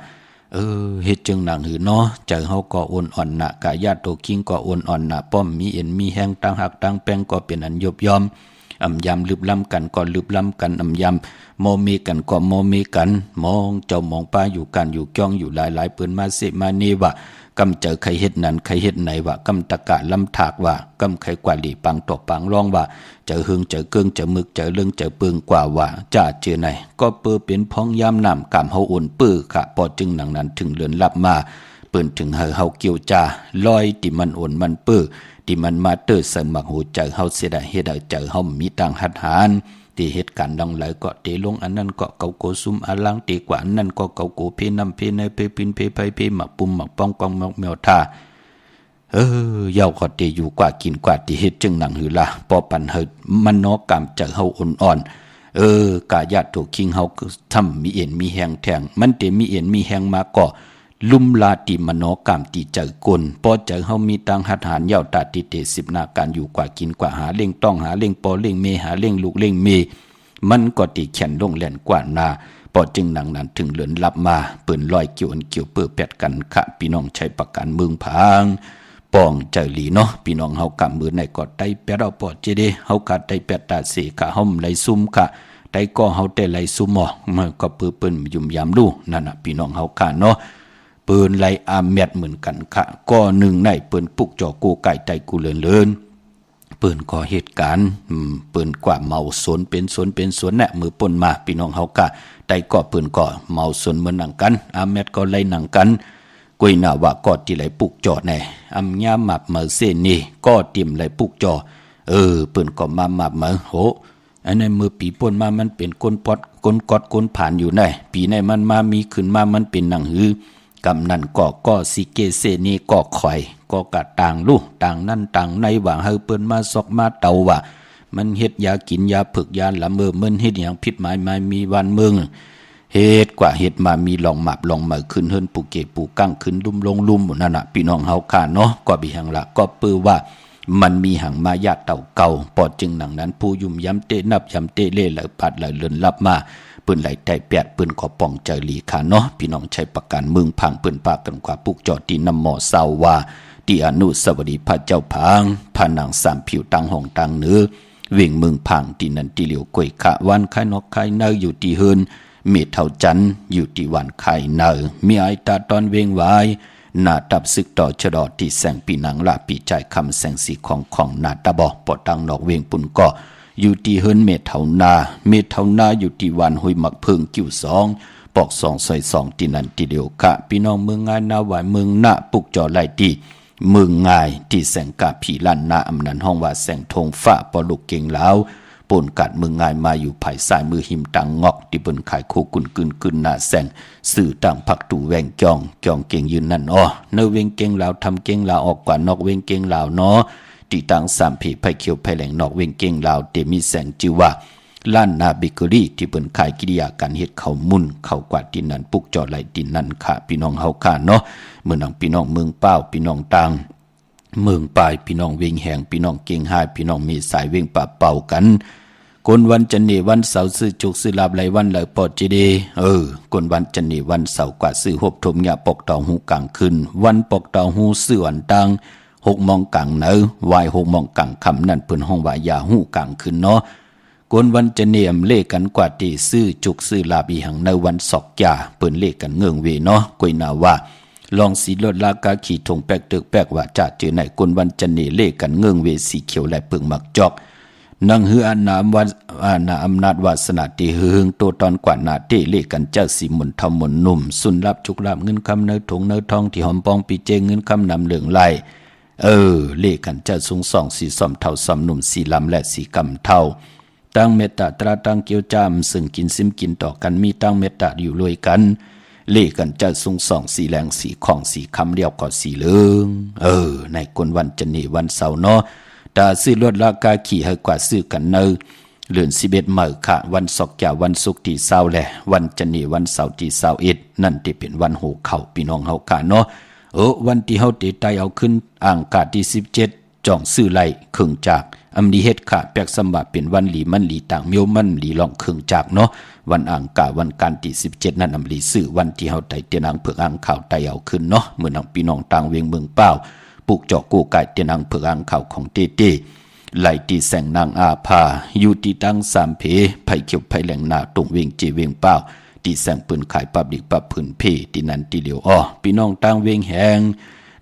เฮ็ดจึงหนังหือเนาะใจเฮาก็อ่อนอ่อนหนะกายาโตคิงก็อ่อนอ่อนหนะป้อมมีเอ็นมีแห้งตั้งหักตั้งแป้งก็เป็นอันยบยอมอำยำลึบล้ำกันก็ลึบล้ำกันอำยำโมเมกันก็โมเมกันมองเจ้ามองป้าอยู่กันอยู่จ้องอยู่หลายๆเปิ้นมาเสมานี่ว่ากำเจอใครเฮ็ดนั้นใครเฮ็ดไหนว่ากำตะกะลำถากว่ากำใครกว่าหลีปังตอกปังร้องว่าเจอหึงเจอเกื้องเจอมึกเจอเรื่องเจอปึงกว่าว่าจ้าเจอไหนก็เปื้อเป็นพ้องยามน้ำกำเฮาอ่อนปื้อค่ะพอจึงหนังนั้นถึงเลือนลับมาเปิ้นถึงเฮาเกี่ยวจ้าลอยที่มันอ่อนมันปื้อที่มันมาเตอเสมักหูเจอเฮาเสียได้เฮ็ดได้เจอเฮามีตังหัดหารที่เหตุการณ์ดังหลายก็เตลงอันนั้นก็เกาโกซุมอาลังตีกว่าอันนั้นก็เกาโกเพนำเพในเพปินเพไผเพหมักปุ่มหมักป้องกองหมักแมวท่าเย้าก็เตอยู่กว่ากินกว่าที่เฮ็ดจึงหนังหือละปอปันเฮ็ดมันนอกามเจอเฮาอ่อนกายาถูกคิงเฮาทำมีเอ็นมีแหงแทงมันเตมีเอ็นมีแหงมาก็ลุมลาติมโนกรรมติเจอกลพอเจอเฮามีตังหัดหารเย้าตาติเต10นาการอยู่กว่ากินกว่าหาเล่งต้องหาเล่งปอเล่งเมหาเล่งลูกเล่งเมมันก็ติแขนลงแล่นกว่านาพอจึงหนังนั้นถึงเลือนลับมาเปิ้นลอยเกี่ยวเปื้อแปดกันค่ะพี่น้องใช้ประกันเมืองพางป้องเจอหลีเนาะพี่น้องเฮากำมือในก็ได้แปดเอาปอเจเดเฮากัดได้แปดตาเสค่ะเฮาไหลซุ่มค่ะได้ก็เฮาได้ไหลซุ่มมันก็เปิ้นยุ่มยามดูนั่นน่ะพี่น้องเฮาค่ะเนาะปืนไล่อาเม็ดเหมือนกันค่ะก็หนึ่งในปืนปุกจ่อกูไก่ไตกูเลินปืนก่อเหตุการณ์ปืนกว่าเมาสนเป็นสนเนี่ยมือป่นมาพี่น้องเฮากะไตก็ปืนก่อเมาสนเหมือนหนังกันอาเม็ดก็ไล่หนังกันก กวยนาว่าก็ที่ไหลปุกจอแน่อำญาหมับเหมือเส้นนี่ก็เตรียมไหลปุกจอเปิ้นก็มาหมับเหมือโหอันในมือปีป่นมามันเป็นก้นปอดก้นกอดก้นผ่านอยู่ได้ปีในมันมามีขึ้นมามันเป็นหนังหือกำนันก็สิเกเสนี่ก็ข่อยก็กะต่างลูกต่างนั่นต่างในว่าเฮาเปิ้นมาซอกมาเตาว่ามันเฮ็ดยากินยาผึกยาละเมอมันเฮ็ดหยังผิดหมายมีวันเมืองเฮ็ดกว่าเฮ็ดมามีลองหมับลองเหมือขึ้นเฮิรนปูเกปูกั้งขึ้นลุ่มลงลุ่มนั่นน่ะพี่น้องเฮาค่ะเนาะก็บิหังละก็ปื้อว่ามันมีหังมายาเต่าเก่าปอดจึงหนังนั้นผู้ยุ่มย้ำเตนับย้ำเตเล่ไหลปัดไหลเลื่อนลับมาปืนไหลไต่แปดปืนขอป้องเจอหลีค่ะเนาะพี่น้องใช้ประกันเมืองพังปืนปากกันกว่าปุกจอดที่นำหมอเศร้าว่าที่อนุสาวรีย์พระเจ้าพังผนังสามผิวตังห้องตังเนื้อเวียงเมืองพังที่นันที่เหลียวกวยขะวันไข่นกไข่เนยอยู่ที่เฮินเมฆเท่าจันอยู่ที่วันไข่เนยมีไอตาตอนเวงไว้นาตับซึกต่อชะดอที่แสงปีหนังละปีใจคำแสงสีของนาตาบอปอตังนอกเวงปุ่นก็อยู่ที่เฮินเมฆเท่านาอยู่ที่วันหุยมักเพิงกิ้วสองปอกสองซอยสองที่นันที่เดียวกะพี่น้องเมืองง่ายนาหวายเมืองหน้าปุกจอไล่ดีเมืองง่ายที่แสงกาผีลันนาอำนันห้องว่าแสงธงฟ้าปอลุกเก่งแล้วปนกัดเมืองง่ายมาอยู่ภายซ้ายมือหิมตังงอกที่บนขายโคกุนกึนหน้าแสงสื่อต่างผักตู่แวงจองเก่งยืนนั่นอ้อเนเวงเก่งลาวทำเก่งลาวออกกว่านอกเวงเก่งลาวเนาะตีตังสามผีไผ่เขียวไผ่แหลงนอกเวงเก่งลาวเตมีแสงจิว่าล้านนาเบเกอรี่ที่เปิ้นขายกิริยาการเฮ็ดข้าวมุนข้าวกวาดดินนั้นปุกจอไหลดินนั้นค่ะพี่น้องเฮาค่ะเนาะเมืองพี่น้องเมืองเป้าพี่น้องต่างเมืองปลายพี่น้องเวงแหงพี่น้องเก่งหายพี่น้องมีสายเวงป่าเป่ากันคนวันจันนีวันเสาร์ซื้อจุกซื้อลาบไหลวันไหลปอดจีดีคนวันจันนีวันเสาร์กว่าซื้อหบถมยาปกตองหูกลางคืนวันปกตองหูซื้อวันตัง6 โมงกลางเนอวาย6 โมงกลางค่ำนั่นเปิ้นห้องว่ายาหูกลางคืนเนาะคนวันจันนีเลขกันกว่าตีซื้อจุกซื้อลาบอีหังในวันศอกยาเปิ้นเลขกันเงื่องเวเนาะกวยนาว่าลองสีลดลากาขี่ทงแปกตึกแปกว่าจะเจอไหนคนวันจันนีเลขกันเงื่องเวสีเขียวและเปิงมักจอกนังฮืออานาอำนาจวาสนาตีหึงโตตอนกว่านาเตเลกันเจ้าสีมนทำมนนุ่มสุนรับจุกรับเงินคำเนยถงเนยทองที่หอมปองปีเจเงินคำนำเหลืองไหลเลกันเจ้าสูง2 สีซ้อมเท่าซ้อมหนุ่มสีลำและสีกำเท่าตั้งเมตตาตราตั้งเกียวจามซึ่งกินซิมกินต่อกันมีตั้งเมตตาอยู่รวยกันเลกันเจ้าสูง2 สีแรงสีของสีคำเรียวก็สีเหลืองในคนวันจันนีวันเสาร์เนาะตาซื้อลดราคาขี่ให้กว่าซื้อกันเนอเลื่อน11 มื้อค่ะวันศอกยาวันศุกร์ที่20แหละวันจันนีวันเสาร์ที่21นั่นที่เป็นวันโหเข้าพี่น้องเฮาค่ะเนาะวันที่เฮาติไตเอาขึ้นอ่างกาที่17จ่องซื้อไหลครึ่งจากอำดีเฮ็ดค่ะแปกสมบัติเป็นวันหลีมันหลีต่างเมียวมันหลีลองครึ่งจากเนาะวันอ่างกาวันการที่17นั่นอำลีซื้อวันที่เฮาไตเตียนางเผือกอ่างข้าวไตเอาขึ้นเนาะมื้อนังพี่น้องต่างเวียงเมืองเป้าปุกเจาะกูไก่เตียนางเผือกอ่างข้าวของเต้ไหลตีแสงนางอาภาอยู่ที่ตั้ง3เพไผเขียวไผแหลงหน้าตรงเวียงจีเวียงเป้าที่แสงปืนขายปับดิกปับพื้นเพที่นั้นที่เหลียวพี่น้องต่างเวียงแหง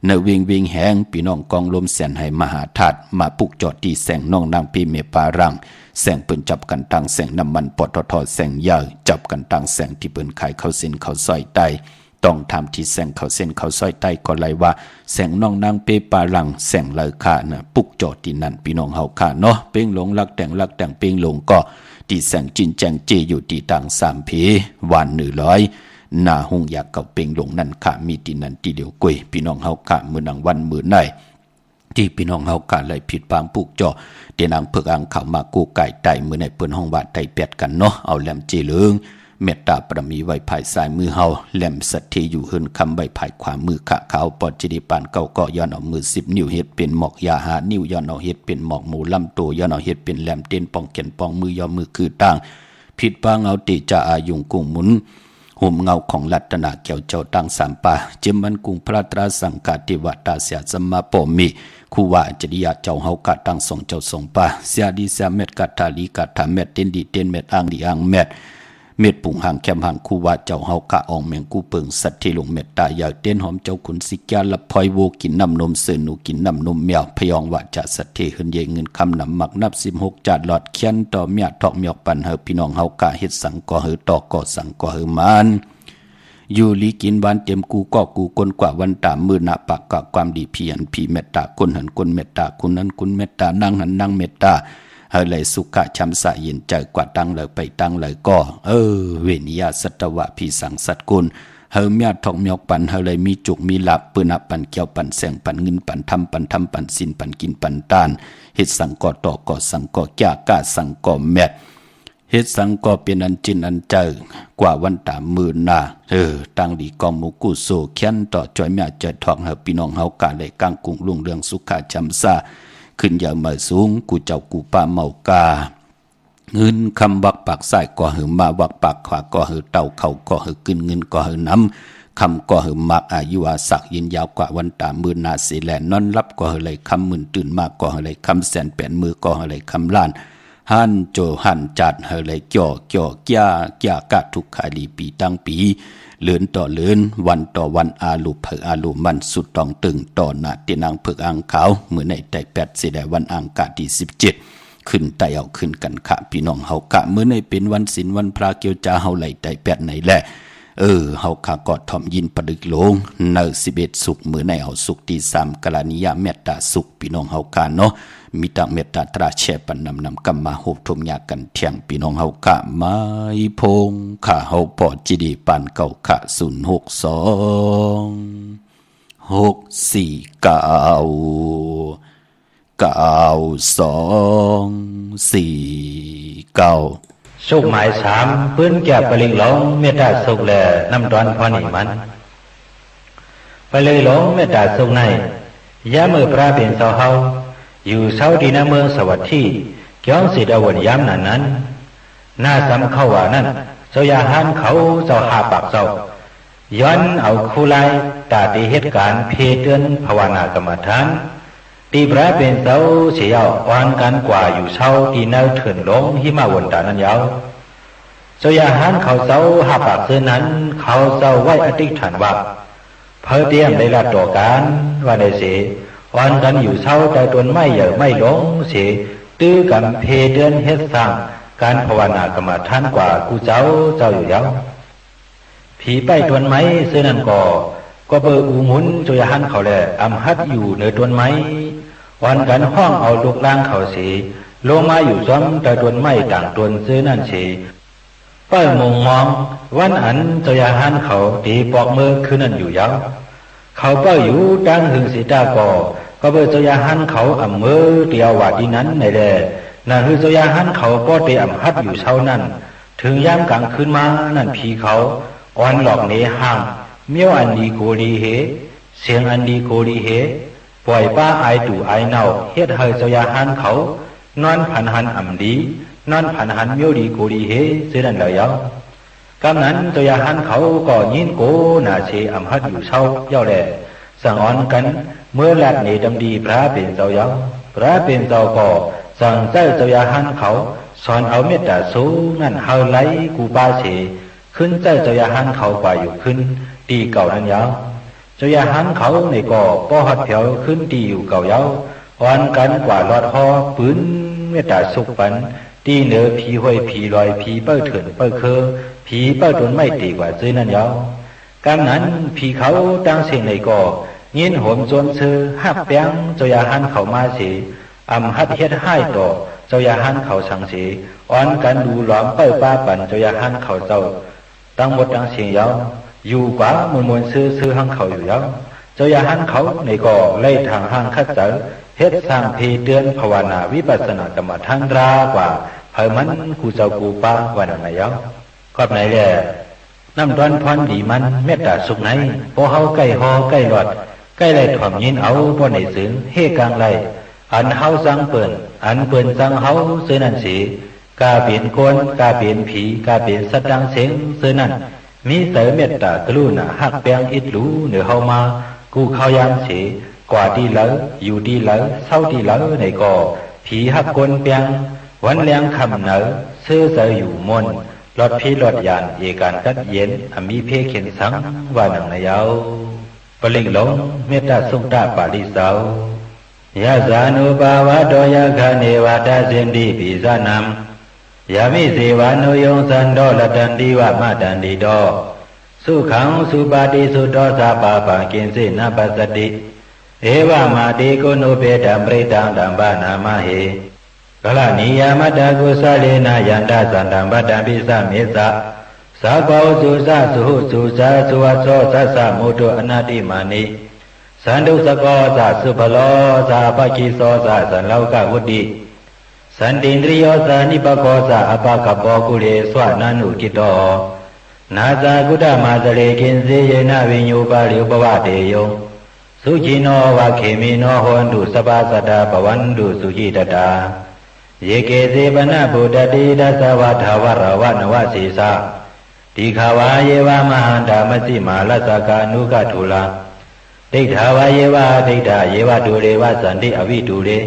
เนเวียงแหงพี่น้องกองลมแสนให้มหาธาตุมาปุกจอดที่แสงน้องนางปีเมปารังแสงปืนจับกันตั้งแสงน้ำมันปตทแสงยาวจับกันตั้งแสงที่ปืนขายเข้าเส้นเข้าซอยใต้ต้องทำที่แสงเขาเส้นเขาซอยใต้ก็เลยว่าแสงน้องนางเปปาลังแสงเลยค่านะปุกจอดที่นั่นพี่น้องเฮาค่าเนาะเป้งหลงลักแต่งเป้งหลงก็ที่แสงจินแจงเจอยู่ที่ต่าง3เพวัน100หน้าหงอยากเก่าเป้งหลงนั่นค่ะมีที่นั่นที่เดียวกวยพี่น้องเฮาค่ามื้อนังวันมื้อไหนที่พี่น้องเฮาค่าเลยผิดบางปุกจอเตียนางเพิกอ่างเข้ามากูไก่ไตมื้อในเปิ้นห้องว่าไตแปดกันเนาะเอาแหลมเจเหลืองเมตตาประมีไว้ภายซ้ายมือเฮาแหลมสัตย์ที่อยู่เฮินคำใบภายขวามือขะขาวปอดจิดิปานเก่าก็ย้อนเอามือ10 นิ้วเฮ็ดเป็นหมอกยาหานิ้วย้อนเอาเฮ็ดเป็นหมอกหมูลำโตย้อนเอาเฮ็ดเป็นแหลมเต้นปองเก็นปองมือยอมือคือต่างผิดปางเอาติจะอายุงกุ้งหมุนห่มเงาของรัตนาเกี่ยวเจ้าตั้ง3 ป่าเจมมันกุงพระตราสังกาติวัตตาเสียสมมาปอมีคู่ว่าจริยาเจ้าเฮากะตั้ง2 เจ้า2 ป่าเสียดีเสียเม็ดกะทาลีกะทาเม็ดเต้นดีเต้นเม็ดอ่างดีอ่างเม็ดเม็ดปุ่งหางแคมหันคู่ว่าเจ้าเฮากะอองแมงกูเปิงสัตว์ที่ลงเม็ดตาอยากเต้นหอมเจ้าขุนสิกาละพลอยโวกินน้ำนมเสือหนูกินน้ำนมแมวพยองว่าจะสัตว์ที่หืนเยเงินคำนำหมักนับ16 จาดหลอดเขียนต่อเมียทอกเมียกปันเฮาพี่น้องเฮากะเฮ็ดสังก่อเฮอต่อก่อสังก่อเฮอมัน อยู่ลีกินหวานเต็มกูก็กูกลกว่าวันตามมือหน้าปากกะความดีเพียรผีเมตตาคนหันคนเมตตาคนนั้นคนเมตตานั่งหันนั่งเมตตาเฮาเลยสุขะชำสะเย็นใจกว่าตั้งเลยไปตั้งเลยก็เวนิยาสัตวะพีสังสัตกุลเฮาเมียทองเมียกปันเฮาเลยมีจุกมีหลับปืนปันเกี่ยวปันแสงปันเงินปันทำปันสินปันกินปันตานเฮ็ดสังก่อต่อก่อสังก่อแก่กะสังก่อแมดเฮ็ดสังก่อเป็นอันจินอันเจอกว่าวันตามมือหน้าตั้งดีกองหมู่กุโสเขียนต่อจอยเมียเจอทองเฮาพี่น้องเฮากะเลยกลางกุ้งรุ่งเรืองสุขะชำสะขึ้นอย่ามาสูงกูเจ้ากูป้าเมากาเงินคำวักปากใส่ก่อหือมาวักปากขวาก่อหือเต่าเข่าก่อหือกินเงินก่อหือน้ำคำก่อหือมากอายุอาศักยินยาวกว่าวันตามือนาสีแลนอนรับก่อหือเลยคำหมื่นตื่นมากก่อหือเลยคำแสนแปดมือก่อหือเลยคำล้านหันโจหันจัดหือเลยจ่อก้ากะทุกขาลีปีตั้งปีเลื่อนต่อเลื่อนวันต่อวันอาลุเผออาลุมันสุดตองตึงต่อหน้าตีนางเผือกอ่างขาวเมื่อในแต่8สิได้วันอ่างกะที่17ขึ้นไต่เอาขึ้นกันขะพี่น้องเฮากะเมื่อในเป็นวันศีลวันพระเกี่ยวจาเฮาไหลไต่8ไหนแหละเฮาขากอดทอมยินประดึกโลงเน11สุขเมื่อในเฮาสุขที่3กลานิยาเมตตาสุขพี่น้องเฮากะเนาะมีตังเมตตาตราแชปันนำกัมมาโหบทมยากันเที่ยงพี่น้องเฮากะไม้พงข้าเฮาปอจีดีปานเก่าขะ062 สุขหมาย3ปื้นแก่ปลิงหลงเมตตาสุขแลน้ำดอนพอนี่มันไปเลยหลงเมตตาสุขในยามมือพระเป็นเสาเฮาอยู่เสาดีนาเมืองสวัสดีเกี่ยวสิดาวนยามนั้นหน้าซ้ำเข้าว่านั้นเจ้าอย่าหันเขาเจ้าหาปากเจ้าย้อนเอาคู่ไล่ตาตีเหตุการณ์เพเตือนภาวนากรรมฐานตีพระเป็นเสาเสียวอ่อนกันกว่าอยู่เสาที่เนื้อเถื่อนลงหิมาวนตานั้นยาวเจ้าอย่าหันเขาเจ้าหาปากเสื้อนั้นเขาเจ้าไว้อธิษฐานว่าเพื่อเตรียมได้รับต่อการว่าได้เสียอ่อนกันอยู่เศร้าแต่ตนไม่เหย่อไม่หลงเสียตื้อกันเพเดือนเฮ็ดสร้างการภาวนากรรมฐานกว่ากูเจ้าอยู่ยาวผีไปตนไม้เสื้อนั่นก็เบอร์อูหมุนจอยหันเขาแหละอำหัดอยู่เหนือตนไม้อ่อนกันห้องเอาลูกล่างเขาเสียลงมาอยู่ซ้อมแต่ตนไม้ต่างตนเสื้อนั่นเสียเป้ามองมองวันอันจอยหันเขาตีปอกมือคือนั่นอยู่ยาวเขาเป้าอยู่ดังหึงสีตาก็เบอร์เจ้ายาหันเขาอ่ำมือเตียวว่าดีนั้นในแดนั่นคือเจ้ายาหันเขาป้อเตียอ่ำฮัดอยู่เช้านั้นถึงยามกลางคืนมานั่นผีเขาอ่อนหลอกเนห้างเมียวอันดีโกดีเฮเสียงอันดีโกดีเฮปล่อยป้าไอตู่ไอเน่าเฮ็ดให้เจ้ายาหันเขานอนผันหันอ่ำดีนอนผันหันเมียวดีโกดีเฮเสียนั่นแล้วยาวกำนั้นตัวยาหันเขาก็ยินโกนาเชอำฮัดอยู่เช้าเย้าแหล่สั่งอ่อนกันเมื่อแลกเนดำดีพระเป็นเจ้าเย้าพระเป็นเจ้าก็สั่งเจ้าตัวยาหันเขาสอนเอาเมตตาสูงนั่นเฮาไหลกูปาเชขึ้นเจ้าตัวยาหันเขากว่าอยู่ขึ้นตีเก่านั้นเย้าตัวยาหันเขาในก็ป้อหัดแถวขึ้นตีอยู่เก่าเย้าอ่อนกันกว่าลอดหอปืนเมตตาสุขปันตีเหนือผีห้อยผีลอยผีเปิ้ลเถื่อนเปิ้ลเคอผีเป้าตนไม่ตีกว่าซื้อนั่นยาวการนั้นผีเขาตั้งเสียงในก่อยินโหมจนซื้อหักแป้งเจ้ายาหันเขามาสีอำหัดเฮ็ดให้ต่อเจ้ายาหันเขาสังสีอ่อนกันดูหลอมเปิ้ลป้าปั่นเจ้ายาหันเขาเจ้าตั้งหมดตั้งเสียงยาวอยู่กว่ามวลซื้อหังเขาอยู่ยาวเจ้ายาหันเขาในก่อไล่ทางห้างคัดเจอเฮ็ดสร้างเพเตือนภาวนาวิปัสสนากรรมฐานรากว่าเผยมันกูเจ้ากูป้าวันไหนยาวก็ไหนแหละน้ำดอนพรดีมันเมตตาสุขไหนพอเฮาใกล้หอใกล้หลอดใกล้ไหลถ่อมยินเอาบ่ในสึงเฮกลางไหลอันเฮาสังเปิ่นอันเปิ่นสังเฮาเสื้อนั่นสีกาเปลี่ยนโกนกาเปลี่ยนผีกาเปลี่ยนสัตว์ดังเสียงเสื้อนั่นมีเต๋อเมตตากรุณาหักแปงอิดหลูเหนือเฮามากูเข้ายามสีกว่าดีเหลออยู่ดีเหลอเศร้าดีเหลอในก่อผีหักโกนแปงวันแรงคำเหนอเสื้อเสยอยู่มนรถพี่รถยานเอการกัดเย็นมีเพเข็นสังว่าหนังนายาวปลิงหลงเมตตาสุขตาปาลิสาวยาสานุปาวะโดยาคาเนวาตาเสนดีปิสานามยามิเสวานุยงสันโดละตันดีวะมาตันดีโด สุขังสุปาติสุโตสาปาปังกินสินาปัสสติเอวามาติโกโนเปตัมปริตังดัมบานามเหกลานิยามัตตกุสาเลนะยันตสันตัมปัตตัมปิสะเมสะสาโกสุสะสุหุสุสะสุวัสโสสัสสะโมตุอนาติมานิสันตุสโกสะสุภโลสะปะคิโสสะสันโลกวุติสันตินทริโยสะนิปโกสะอปะกปโปกุเลสวนานุกิโตนาซากุตมาสเลกินเสยนะวิญญูปาริอุปวะเตโยสุจิโนวะเขมิโนโหนตุสปาสัตตาปวันตุสุจิตตาเยเกเสปนะบุตติดัสสวะทาวรวะนวะสีสะติขาวาเยวามหันตามสิมาลัสสกานุกทุลาဒိဋ္ဌာဝါယေဝဒိဋ္ဌာယေဝတုရေဝသန္တိအဝိတုရေ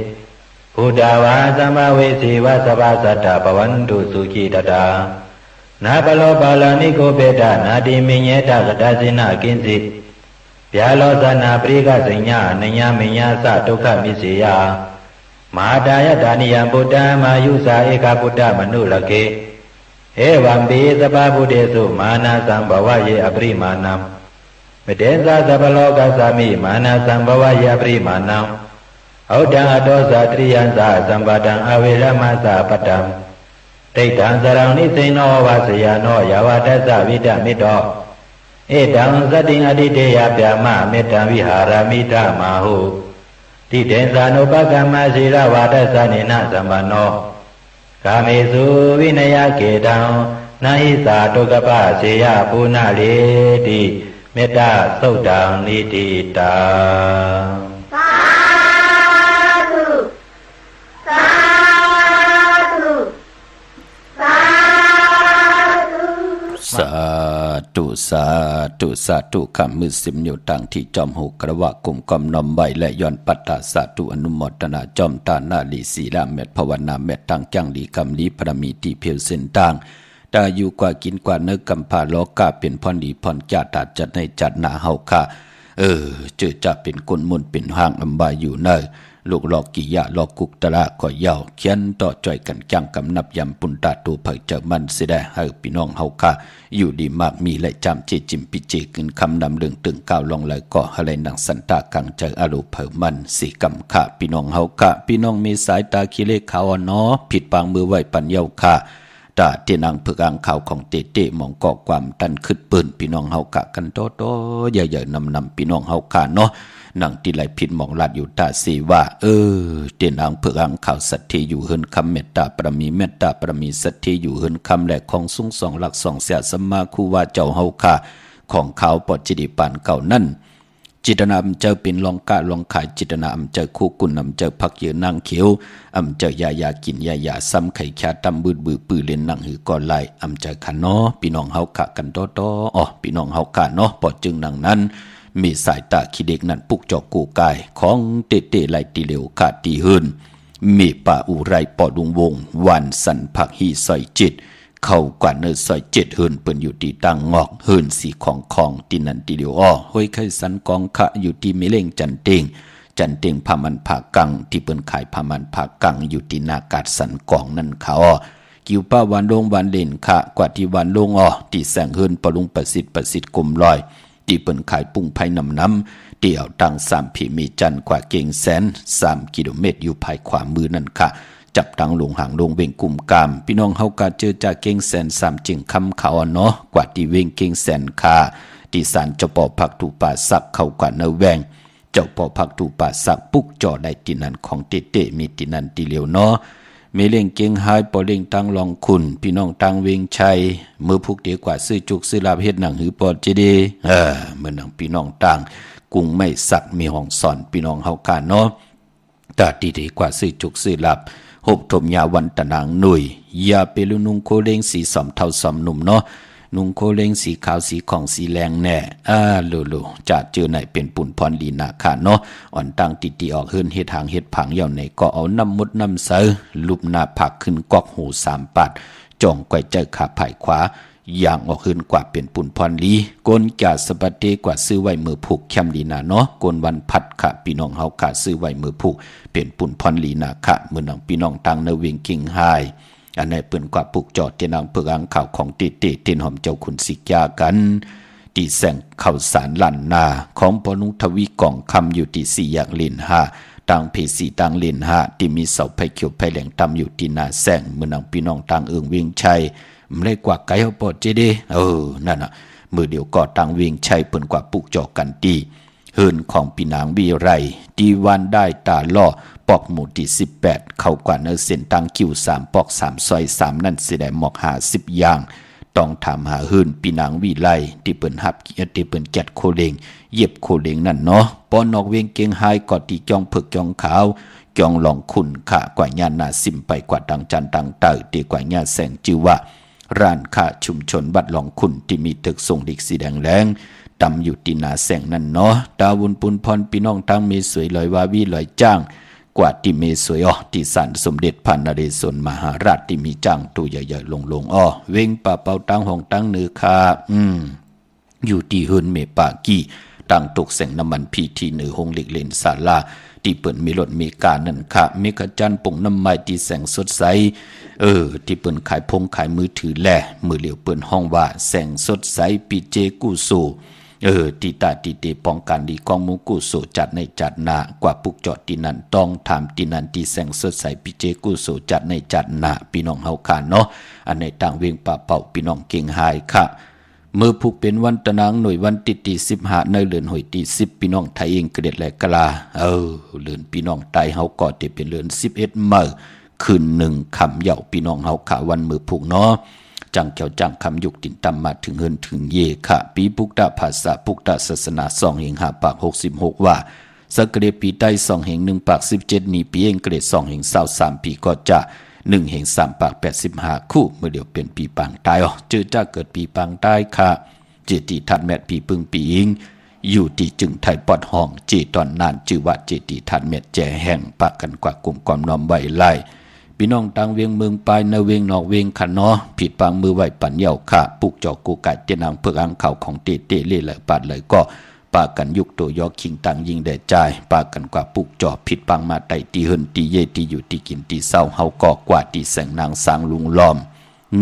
ဘုဒ္ဓဝါသမ္မာဝေစီဝသဗ္ဗသတ္တပဝန္တုစုခိတတာနာပလောပါဠိကိုပေတနာတိမညေတကတစိနကိဉ္စီဗျာလောသနာပရိကစိညာအနညာမညာသဒုက္ခမစ္စေယမဟာတာယဒါနိယံဗုဒ္ဓမာယုဇာဧကဗုဒ္ဓမနုလကေဧဝံပိသဗ္ဗဗုဒ္ဓေစုမာနာသံဘဝယေအပရိမာဏံမတေဇာသဗ္ဗလောကသမိမာနာသံဘဝယေအပရိမာဏံဩတံအတောဇာတရိယံသာသံပါတံအဝေရမသပတ္တံဒိဋ္ဌံသရံနိစိနောဝါစယနောယဝတ္တသဝိတမေတ္တောဧတံသတ္တိအတိတေယဗျာမမေတ္တံဝိဟာရမိဓမ္မာဟုတိတေဇာနုပကမ္မစေရဝါဒသနေနသမ္ပနောကာမေစုဝိနယကေတံနာဟိသာဒုက္ကပစေယပုဏ္ဏလေတိမေတ္တသုတ်တံနိတိတာสาธุสาธุสาธุ สาธุสาธุสาธุคำมือสิมอยู่ต่างที่จอมหูกระวะกลุ่มกอมนอมใบและย้อนปัตตาสาธุอนุโมทนาจอมตานาลีศีลาเม็ดภาวนาเม็ดต่างจังลีคำลีพระมีที่เพียวเส้นต่างตาอยู่กว่ากินกว่าเนื้อกำพาโลกาเป็นพรดีพรจาตาจัดในจัดหนาเฮาค่ะเจอจะเป็นกุนมุนเป็นห้างอำบายอยู่เนอลูกหลอกกิยะหลอกกุกตระก็เยาเขียนต่อจ่อยกันจังกำนับยำปุนตาตูเผยเจอมันสิได้ให้พี่น้องเฮาค่ะอยู่ดีมากมีและจำเจจิมปิเจกินคำนำเรื่องตึงก้าวลงเลยก็อะไรหนังสันตากังเจออารมณ์เผยมันสีกำค่ะพี่น้องเฮาค่ะพี่น้องมีสายตาคิเลขาวเนาะผิดปางมือไหวปัญญาค่ะตาเตียนังเพื่ออ่างข่าวของเตมองก่อความตันขึ้นปืนพี่น้องเฮากะกันโตๆใหญ่ๆนำพี่น้องเฮากะเนาะนังที่ไหลผิดมองลาดอยู่ตาสีว่าเตียนังเพื่ออ่างข่าวสัตย์อยู่เฮินคำเมตตาปรมีเมตตาปรมีสัตย์อยู่เฮินคำแหลกของสูงสองหลักสองเสียสมาคูว่าเจ้าเฮากะของเขาปอจิติปานเก่านั่นจิตนาอำเจอเป็นลองกะลองขายจิตนาอำเจอคู่กุนอำเจอพักเยือนนางเขียวอำเจอยากินยาซ้ำไข่แค่ตำบืดปื้อเล่นนางหือก่อนไหลอำเจอขันเนาะพี่น้องเฮากะกันโตพี่น้องเฮากะเนาะปอจึงนางนั้นมีสายตาขี้เด็กนั้นปุกจอกกูกายของเตไหลตีเหลวขาดตีหืนมีป่าอุไรปอดุงวงวันสันผักฮีซอยจิตเข้ากว่าเนื้อซอยเจ็ดเฮินเปิ้นอยู่ที่ตั้งงอกเฮินสีของที่นั่นที่เดียวห้วยไข่สันกองขะอยู่ที่มิเล่งจันเต็งพามันผากังที่เปิ้นขายพามันผากังอยู่ที่นากาดสันกองนั่นเขากิวป้าวันลงวันเล่นขะกว่าที่วันลงที่แสงเฮินปลุงประสิทธิ์กลมลอยที่เปิ้นขายปุ้งไผ่น้ำเดี่ยวตัง3ผีมีจันกว่าเก่งแสน3กิโลเมตรอยู่ภายขวามือนั่นค่ะจับตังลงหางลงเวงกุมกามพี่น้องเฮากะเจอจากเก่งแสน3จึงคำเขาเนาะกว่าที่เวงเก่งแสนคาที่ศาลเจ้าป่อผักถูป่าสักเข้ากว่าเนแวงเจ้าป่อผักถูป่าสักปุกจ่อได้ที่นั่นของเตมีที่นั่นที่เหลียวเนาะมีเล่งเก่งหายปอเล่งตังลองคุณพี่น้องตังเวงชัยมือพุกเดียวกว่าซื้อจุกซื้อลาบเฮ็ดหนังหือปอดเจดีเมื่อหนังพี่น้องตังกุ้งไม่สักมีห้องสอนพี่น้องเฮากะเนาะตาดีกว่าซื้อจุกซื้อลาบหบถมยาวันตะนางหนุ่ยอย่าไปลุนุงโคเล้งสีสอมเท่าสอมหนุ่มเนาะนุงโคเล้งสีขาวสีของสีแรงแน่ลูจะเจอไหนเป็นปุ่นพรลีนาคาเนาะอ่อนตังติออกเฮินเฮ็ดหางเฮ็ดผังเย่าในก็เอาน้ำมุดน้ำเสือลูบหน้าผักขึ้นกอกหู3ปัดจ่องก้อยเจอขาไผ่ขวาอย่างออกขึ้นกว่าเป็นปุ่นพรลีกนกาสปเตกว่าซื้อไว้มือผูกแคมลีนาเนาะกนวันพัดค่ะพี่น้องเฮาค่ะซื้อไว้มือผูกเป็นปุ่นพรลีนาค่ะมือน้องพี่น้องตังเนเวงกิ่งไฮอันไหนเปิ้นกว่าผูกจอดเตนังเพื่ออังข่าวของเตนหอมเจ้าคุณสิกยากัน ตีแสงข่าวสารลันนาของปนุทวีกองคำอยู่ที่4อย่างเลน5ต่างเพศีต่างเลน5ที่มีเสาไผ่เขียวไผ่แหลงต่ำอยู่ที่นาแสงเมื่อนางพี่น้องต่างเอิงเวียงชัยไม่ได้กว่าไกลเฮาปอดเจเดนั่นน่ะมือเดียวก็ต่างเวียงชัยเปิ้นกว่าปุกจอกันตีเฮินของปีนางวีไรดีวันได้ตาล่อปอกหมู่ที่18เข้ากว่าเนเส้นตังคิว3ปอก3ซอย3นั่นสิได้หมอก50อย่างต้องถามหาเฮินปีนางวีไรที่เปิ้นฮับที่เปิ้นแกดโคเลงเย็บโคเลงนั่นเนาะปอนอกเวียงเกียงไฮก็ที่จองเผือกจองขาวจองหลองขุนขากว่าญาณนาสิมไปกว่าดังจันดังเตอตีกว่าญาแสงจือว่าร้านค้าชุมชนบัดหลองขุนที่มีตึกทรงดิกสีแดงแรงตำอยู่ที่นาแสงนั่นเนาะดาวุนปุนพรพี่น้องทั้งเมสวยลอยวาวีลอยจ้างกว่าที่เมสวยที่ศาลสมเด็จพระนเรศวรมหาราชที่มีจ้างตัวใหญ่ๆลงเว้งป่าเป่าตั้งห้องตั้งเนื้อคาอยู่ที่หืนเมปากี้ตั้งตกแสงน้ำมันพีทีเหนือหงเหล็กเลนศาลาที่เปิ่นมีรถมีการนั่นค่ะเมกะจันปงน้ำไม้ที่แสงสดใสที่เปิ่นขายพงขายมือถือแลมือเหลียวเปิ่นห้องว่าแสงสดใสปีเจกูสูตีตาตีเตป้องกันดีกองมุกุโสจัดในจัดนากว่าปุกจอดที่นั่นต้องถามที่นั่นที่แสงสดใสปีเจกุโสจัดในจัดนาพี่น้องเฮาค่ะเนาะอันในต่างเวียงป่าเป่าพี่น้องเก่งหายค่ะเมื่อผูกเป็นวันตะนางหน่วยวันติตี15ในเลือนหอยตี10พี่น้องไทยเองเกด็ดแหลกลาเลือนพี่น้องไทยเฮาก็จะเป็นเลือน11มื้อคืน1ค่ำเหย่าพี่น้องเฮาค่ะวันมือผูกเนาะจังเกี่ยวจังคำยุกตินตำมาถึงเฮินถึงเยค่ะปีปุกตะภาษาปุกตะศาสนา2แห่ง5ปาก66ว่าสักเกรปีใต้2แห่ง1ปาก17นี้ปีเองเกรด2แห่ง23ปีก็จะ1แห่ง3ปาก85คู่เมื่อเดียวเป็นปีปางตายจือจะเกิดปีปางตายค่ะเจติทัดแมทปีปึงปีอิงอยู่ที่จึงไทยปอดห้องเจตอนนานจือว่าเจติทัดแมทแจแห่งปากกันกว่ากลุ่มความน้อมไว้ไล่พี่น้องต่างเวียงเมืองปลายในเวียงนอกเวียงขันเนาะผิดปางมือไหวปันเยาค่ะปุกจอกกูไก่เจนางเพื่ออังเข่าของเตเตเล่เลยปาดเลยก็ปากันยุกตัวยอคิงต่างยิงแด่ใจปากันกว่าปุกจอผิดปังมาไตตีเฮินตีเยตีอยู่ตีกินตีเศร้าเฮาก็กว่าตีแสงนางสางลุงล้อม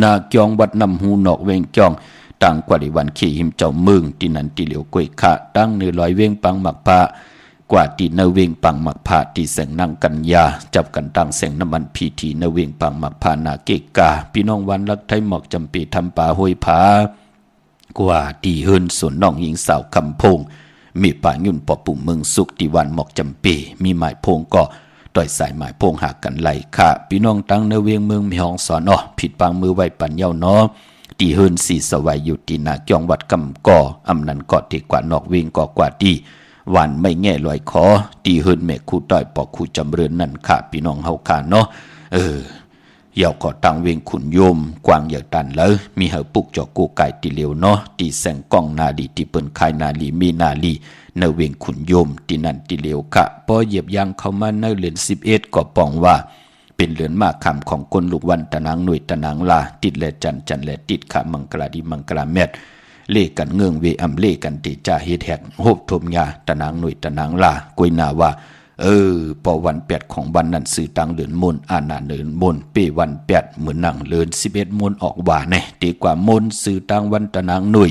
นาเกียงวัดนำหูนอกเวียงจองต่างกว่าดิวันขี่หิมเจ้าเมืองที่นันตีเหลียวกวยขะตั้งเนื้อลอยเวียงปังหมักพระกว่าตีนเวียงปังหมักพาตีแสงนางกัญญาจับกันตั้งแสงน้ำมันพีทีนเวียงปังหมักพานาเกกาพี่น้องวันรักไทยหมอกจำปีทำป่าห้วยผากว่าตีเฮินส่วนน้องหญิงสาวคำพงมีป่ายุ่นปอปุ่มเมืองสุขที่วันหมอกจำปีมีหมายพงก็ต่อยสายหมายพงหากันไหลค่ะพี่น้องตั้งนเวียงเมืองมีห้องสอนผิดปังมือไว้ปันเย้าเนาะตีเฮินสีสวัยอยู่ตีนาเกียงวัดกำก่ออำนันเกาะตีกว่านอกเวียงก่อกว่าตีวันไม่แง่ลอยคอตีเฮินแม่คู่ต้อยปอกคู่จำเริญนั่นค่ะพี่น้องเฮาค่ะเนาะเหยาก็ตั้งเวียงขุนโยมกวางเหยาตันแล้วมีเฮาปุกจอกกูไก่ตีเหลียวเนาะตีแสงกล้องนาลีตีเปิ้นคายนาลีมีนาลีในเวียงขุนโยมตีนั่นตีเหลียวค่ะพอเหยียบยางเข้ามาในเรือน11ก็ปองว่าเป็นเรือนมากคำของคนลูกวันตะนางหน่วยตะนางลาติดและจันและติดขามังกราดีมังกราเม็ดเล่กันเงื่องเวอำเล่กันติจ่าเฮ็ดแหกโหบทมยาตะนางหน่วยตะนางลากวยนาว่าพอวัน8ของวันนั้นสื่อตังเลือนมนอาณาเลือนมนเปวัน8เหมือนนั่งเลือน11มนออกว่าแน่ดีกว่ามนสื่อตังวันตะนางหน่วย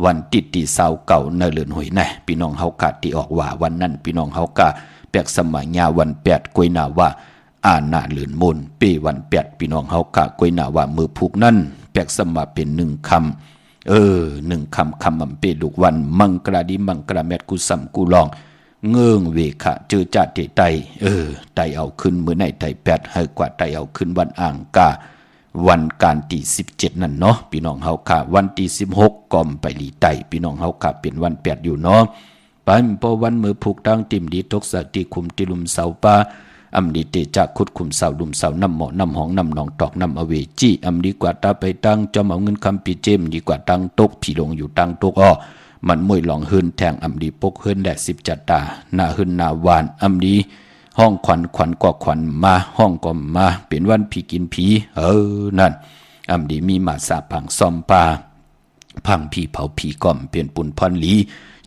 วันติดตีเสาเก่าในเลือนหวยแน่พี่น้องเฮากะที่ออกว่าวันนั้นพี่น้องเฮากะแปกสมัยยาวัน8กวยนาว่าอาณาเลือนมนเปวัน8พี่น้องเฮากะกวยนาว่ามือผูกนั้นแปกสมาเป็น1คำ1คำอำเปลูกวันมังกราดีมังกราแมดกุสัมกุลองเงื่องเวขะเจอจัดไตไตเอาขึ้นมื้อในไต8ให้กว่าไตเอาขึ้นวันอ่างกาวันการที่17นั่นเนาะพี่น้องเฮาค่ะวันที่16ก่อมไปลีไตพี่น้องเฮาค่ะเป็นวัน8อยู่เนาะไปพอวันมือผูกตั้งติ่มดีตกสักที่คุมติลุมเสาป่าอำดีเตจักขุดคุมเสาลุมเสาน้ำหมอน้ำหองน้ำหนองตอกน้ำอเวจีอำดีกว่าตาไปตั้งจอมเอาเงินคำปีเจมดีกว่าตั้งตกผีลงอยู่ตั้งตกมันมวยหลองเฮินแทงอำดีปกเฮินแดด10จัดตาหน้าเฮินหน้าวานอำดีห้องขวัญก็ขวัญมาห้องก็มาเป็นวันผีกินผีนั่นอำดีมีมาสาพังซอมปาพังผีเผาผีก่อมเป็นปุ่นพรลี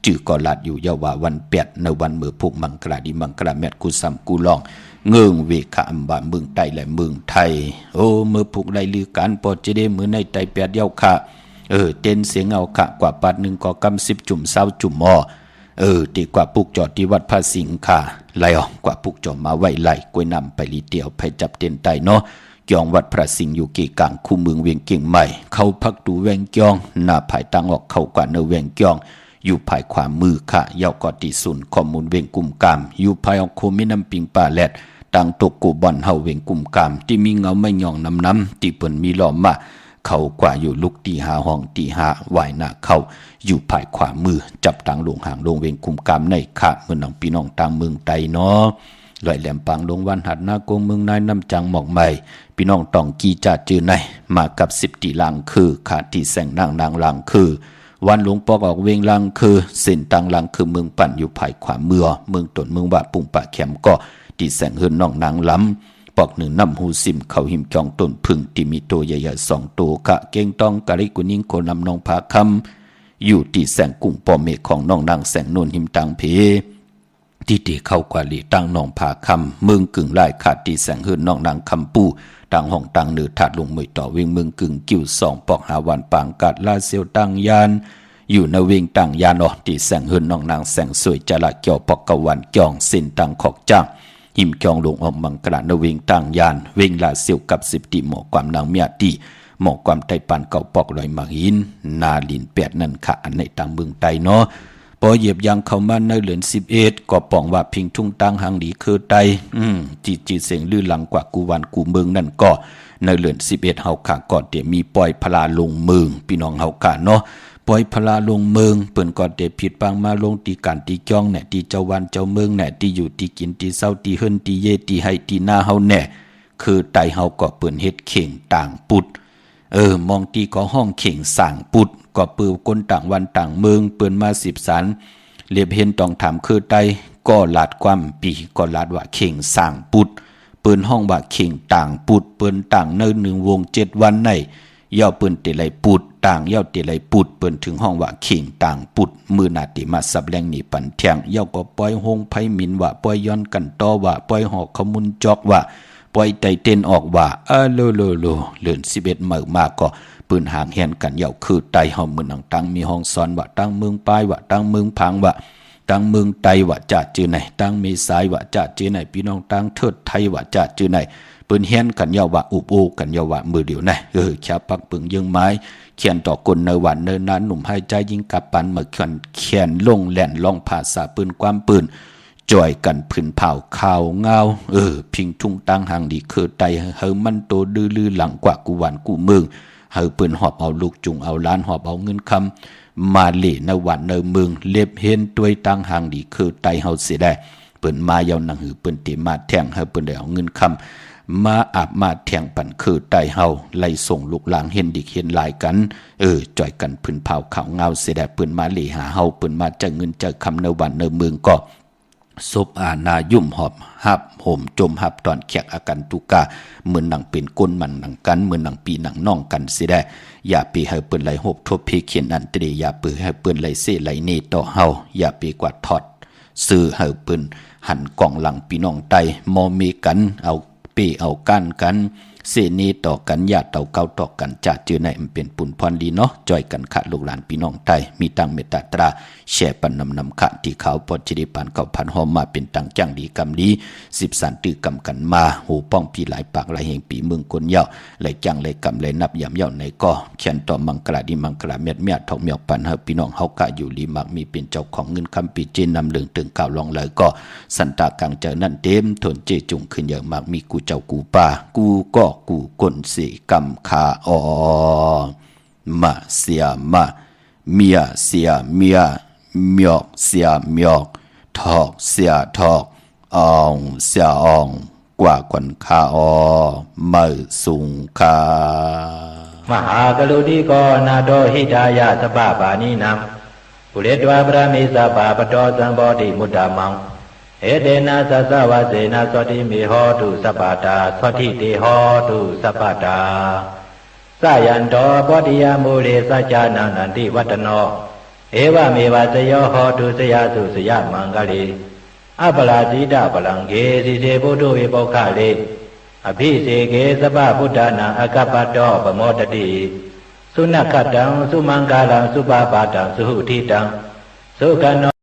จื่อก็ลัดอยู่ยาวาวัน8ในวันเมื่อพวกมังกราดีมังกราแมดกุสัมกุลองเงื่องเวขะอัมบาเมืองไตและเมืองไทยเมื่อผูกได้ลือการปอดจะได้มือในไต8เย้าค่ะ เต้นเสียงเอาขะกว่าปัดหนึ่งก็กำ10 จุ่ม20 จุ่มตีกว่าปุกจอดที่วัดพระสิงห์ค่ะไล่ออกกว่าปุกจอดมาไว้ไล่กล้วยนำไปลีเตียวไปจับเต้นไตเนาะยองวัดพระสิงห์อยู่กีกลางคู่เมืองเวียงเก่งใหม่เข้าพักดูแวงจองหน้าภายตังออกเข้ากว่าเนแวงจองอยู่ภายขวามือค่ะยาวกอติสุนข้อมูลเวียงกุมกามอยู่ภายออกโคมิน้ำปิงป่าแลดตังตกกูบอนเฮาเวียงกุมกามที่มีเงาไม่ยองน้ำที่เปิ้นมีล้อมมาเขากว่าอยู่ลุกตีหาห้องตีหาไหวหน้าเข้าอยู่ภายขวามือจับตังลงหางลงเวียงกุมกามในค่ะเมืองน้องพี่น้องต่างเมืองไตเนาะลอยแหลมปางลงวันหัดหน้าโกงเมืองนายน้ำจังหมอกใหม่พี่น้องต้องกีจ่าจือในมากับ10 ตีลังคือขาดที่แสงนางลังคือวันหลวงปอกออกเวียงลังคือเส้นตังลังคือเมืองปั่นอยู่ภายขวามือเมืองต้นเมืองว่าปุ่งป่าแคมก็ที่แสงเฮือนน้องนางล้ำปอกหนึ่งน้ำหูซิมเขาหิมจองต้นพึ่งที่มีตัวใหญ่ๆ2 ตัวกะเก่งต้องกะริกุนิ่งโคนำน้องผาคำอยู่ที่แสงกุ้งปอเมฆของน้องนางแสงนวลหิมตังเพที่เข้ากว่าหลีตั้งน้องผาคำเมืองกึ่งไล่ขาดที่แสงเฮือนน้องนางคำปูต่างห้องต่างเนือถาดลงมวยต่อเวียงเมืองกึ่งกิ้ว2 ปอกหาวันปางกัดลาเซียวตั้งยานอยู่ในเวียงต่างยานที่แสงเฮือนน้องนางแสงสวยจละเกี่ยวปอกกวันจองเส้นต่างขอกจ้างหิมจองลงออกมังกรในเวียงต่างยานเวียงลาเซียวกับ10 ตีหมอกความนางเมียตีหมอกความไตปันเก่าปอกลอยมาหินนาลิน8นั่นค่ะอันในต่างเมืองไตเนาะพอเหยียบยังเข้ามาในเหลือน11ก็ป่องว่าพิงทุ่งตังหางดีคือไตจีเสียงลื่นหลังกว่ากูวันกูเมืองนั่นก็ในเหลือน11เฮาขาก่อนเดี๋ยวมีปล่อยพลาลงเมืองพี่น้องเฮาขาเนาะปล่อยพลาลงเมืองเปิ้นก่อนเดี๋ยวผิดปังมาลงตีการตีจ้องแหน่ตีเจ้าวันเจ้าเมืองแหน่ตีอยู่ตีกินตีเศร้าตีเฮิรนตีเยตีให้ตีหน้าเฮาแหน่คือไตเฮาก็เปิ้นเฮ็ดเข่งต่างปุดมองตีก็ห้องเข่งสร้างปุดก็ปือคนต่างวันต่างเมืองเปิ้นมา10 สันเรียบเห็นต้องถามคือไตก็ลาดความปีก็ลาดว่าเข่งสร้างปุดเปิ้นห้องว่าเข่งต่างปุดเปิ้นต่างเนิ่น1 วง 7 วันในย่อเปิ้นเตไหลปุดต่างย่อเตไหลปุดเปิ้นถึงห้องว่าเข่งต่างปุดมือนาติมาสับแรงนี่ปันแทงย่อก็ปล่อยหงไผมินว่าปล่อยย้อนกันต่อว่าปล่อยหอกขมุนจอกว่าปล่อยไตเต้นออกว่าโลเลื่อน11เมื่อมาก็ปืนห่างแหนกันเหย่าคือไตเฮาเมืองต่างมีห้องสอนว่าตั้งเมืองปลายว่าตั้งเมืองพังว่าตั้งเมืองไตว่าจะจื้อไหนตั้งเมษายว่าจะจื้อไหนพี่น้องตั้งเทิดไทยว่าจะจื้อไหนปืนแหนกันเหย่าว่าอุบโอกันเหย่าว่ามือเดียวไหนแค่ปักปึงยังไม้เขียนต่อคนในวันเนินนั้นหนุ่มให้ใจยิงกับปันเมื่อเขียนลงแหลนลองภาษาปืนความปืนจ่อยกันพื้นเผาข่าวเงาพิงทุ่งตั้งหางดีคือไตเฮามันโตดื้อหลังกว่ากูวันกูเมืองเฮาปืนหอบเอาลูกจุงเอาล้านหอบเอาเงินคำมาเล่ในวันในเมืองเล็บเห็นด้วยตั้งหางดีคือไตเฮาเสียได้เปิ้นมายาวหนังหือเปิ้นติมาแทงเฮาเปิ้นได้เอาเงินคำมาอาบมาแทงปันคือไตเฮาไล่ส่งลูกหลางเห็นดิเห็นหลายกันจ่อยกันพื้นเผาข่าวเงาเสียได้เปิ้นมาเล่หาเฮาเปิ้นมาจะเงินจะคำในวันในเมืองก็ศพอาณายุ่มหอบหับห่มจมหับตอนแขกอาการตุกาเหมือนหนังเป็นก้นมันหนังกันเหมือนหนังปีหนังน่องกันสิได้อย่าไปให้เปิ้นไหลหบทบเพเขียนอันตรีอย่าไปให้เปิ้นไหลเสไหลเนต่อเฮาอย่าไปกวาดทอดซื้อให้เปิ้นหันกล่องหลังพี่น้องไตมอมีกันเอาเปเอาก้านกันเสนีต่อกันญาติเต่าเก้าต่อกันจะเจอในมันเป็นปุ่นพรดีเนาะจ่อยกันขาดลูกหลานพี่น้องไตมีตังเมตตาตราแช่ปันนำขะที่เขาปอจิริปันเขาพันหอมมาเป็นตังจังดีกำดี10 สันตื้อกำกันมาหูป้องพี่หลายปากหลายแห่งปีเมืองคนเย้าไหลจังไหลกำไหลนับยำเย้าในก็เขียนต่อมังกราดีมังกราเมียดเมียดทองเมียกปันเฮาพี่น้องเฮากะอยู่ลีมักมีเป็นเจ้าของเงินคำปีเจนนำเลืองตึงกล่าวลองเลยก็สันตากลางเจอนั่นเต็มทนเจจุงขึ้นเยอะมากมีกูเจ้ากูป่ากูก็กูกลสีกำคามาเสียมาเมียเสียเมียเมียกเสียเมียกทอกเสียทอกอองเสียอองกว่าคนคามือสุงคามหากรุณิโกนาโตหิตายะสปะปานินามปุเรตวาปรามิสปะปโตสัมโพธิมุตตะมังเอเดนะสัสสวะเสนะสติมิโหตุสัพพตาสติเตโหตุสัพพตาสายันโตปฏิยมูเลสัจจานันติวัตโนเอวะเมวะสยโหตุสยสุสยมังกลีอัปลาจิตาปลังเกสิเสพุทโธวิปุคคะเลอภิเสเกสปะพุทธานาอกัปปะโตปโมตติสุ สุนัขตังสุมังกาลังสุปาปาตังสุหุทิตังสุกันโน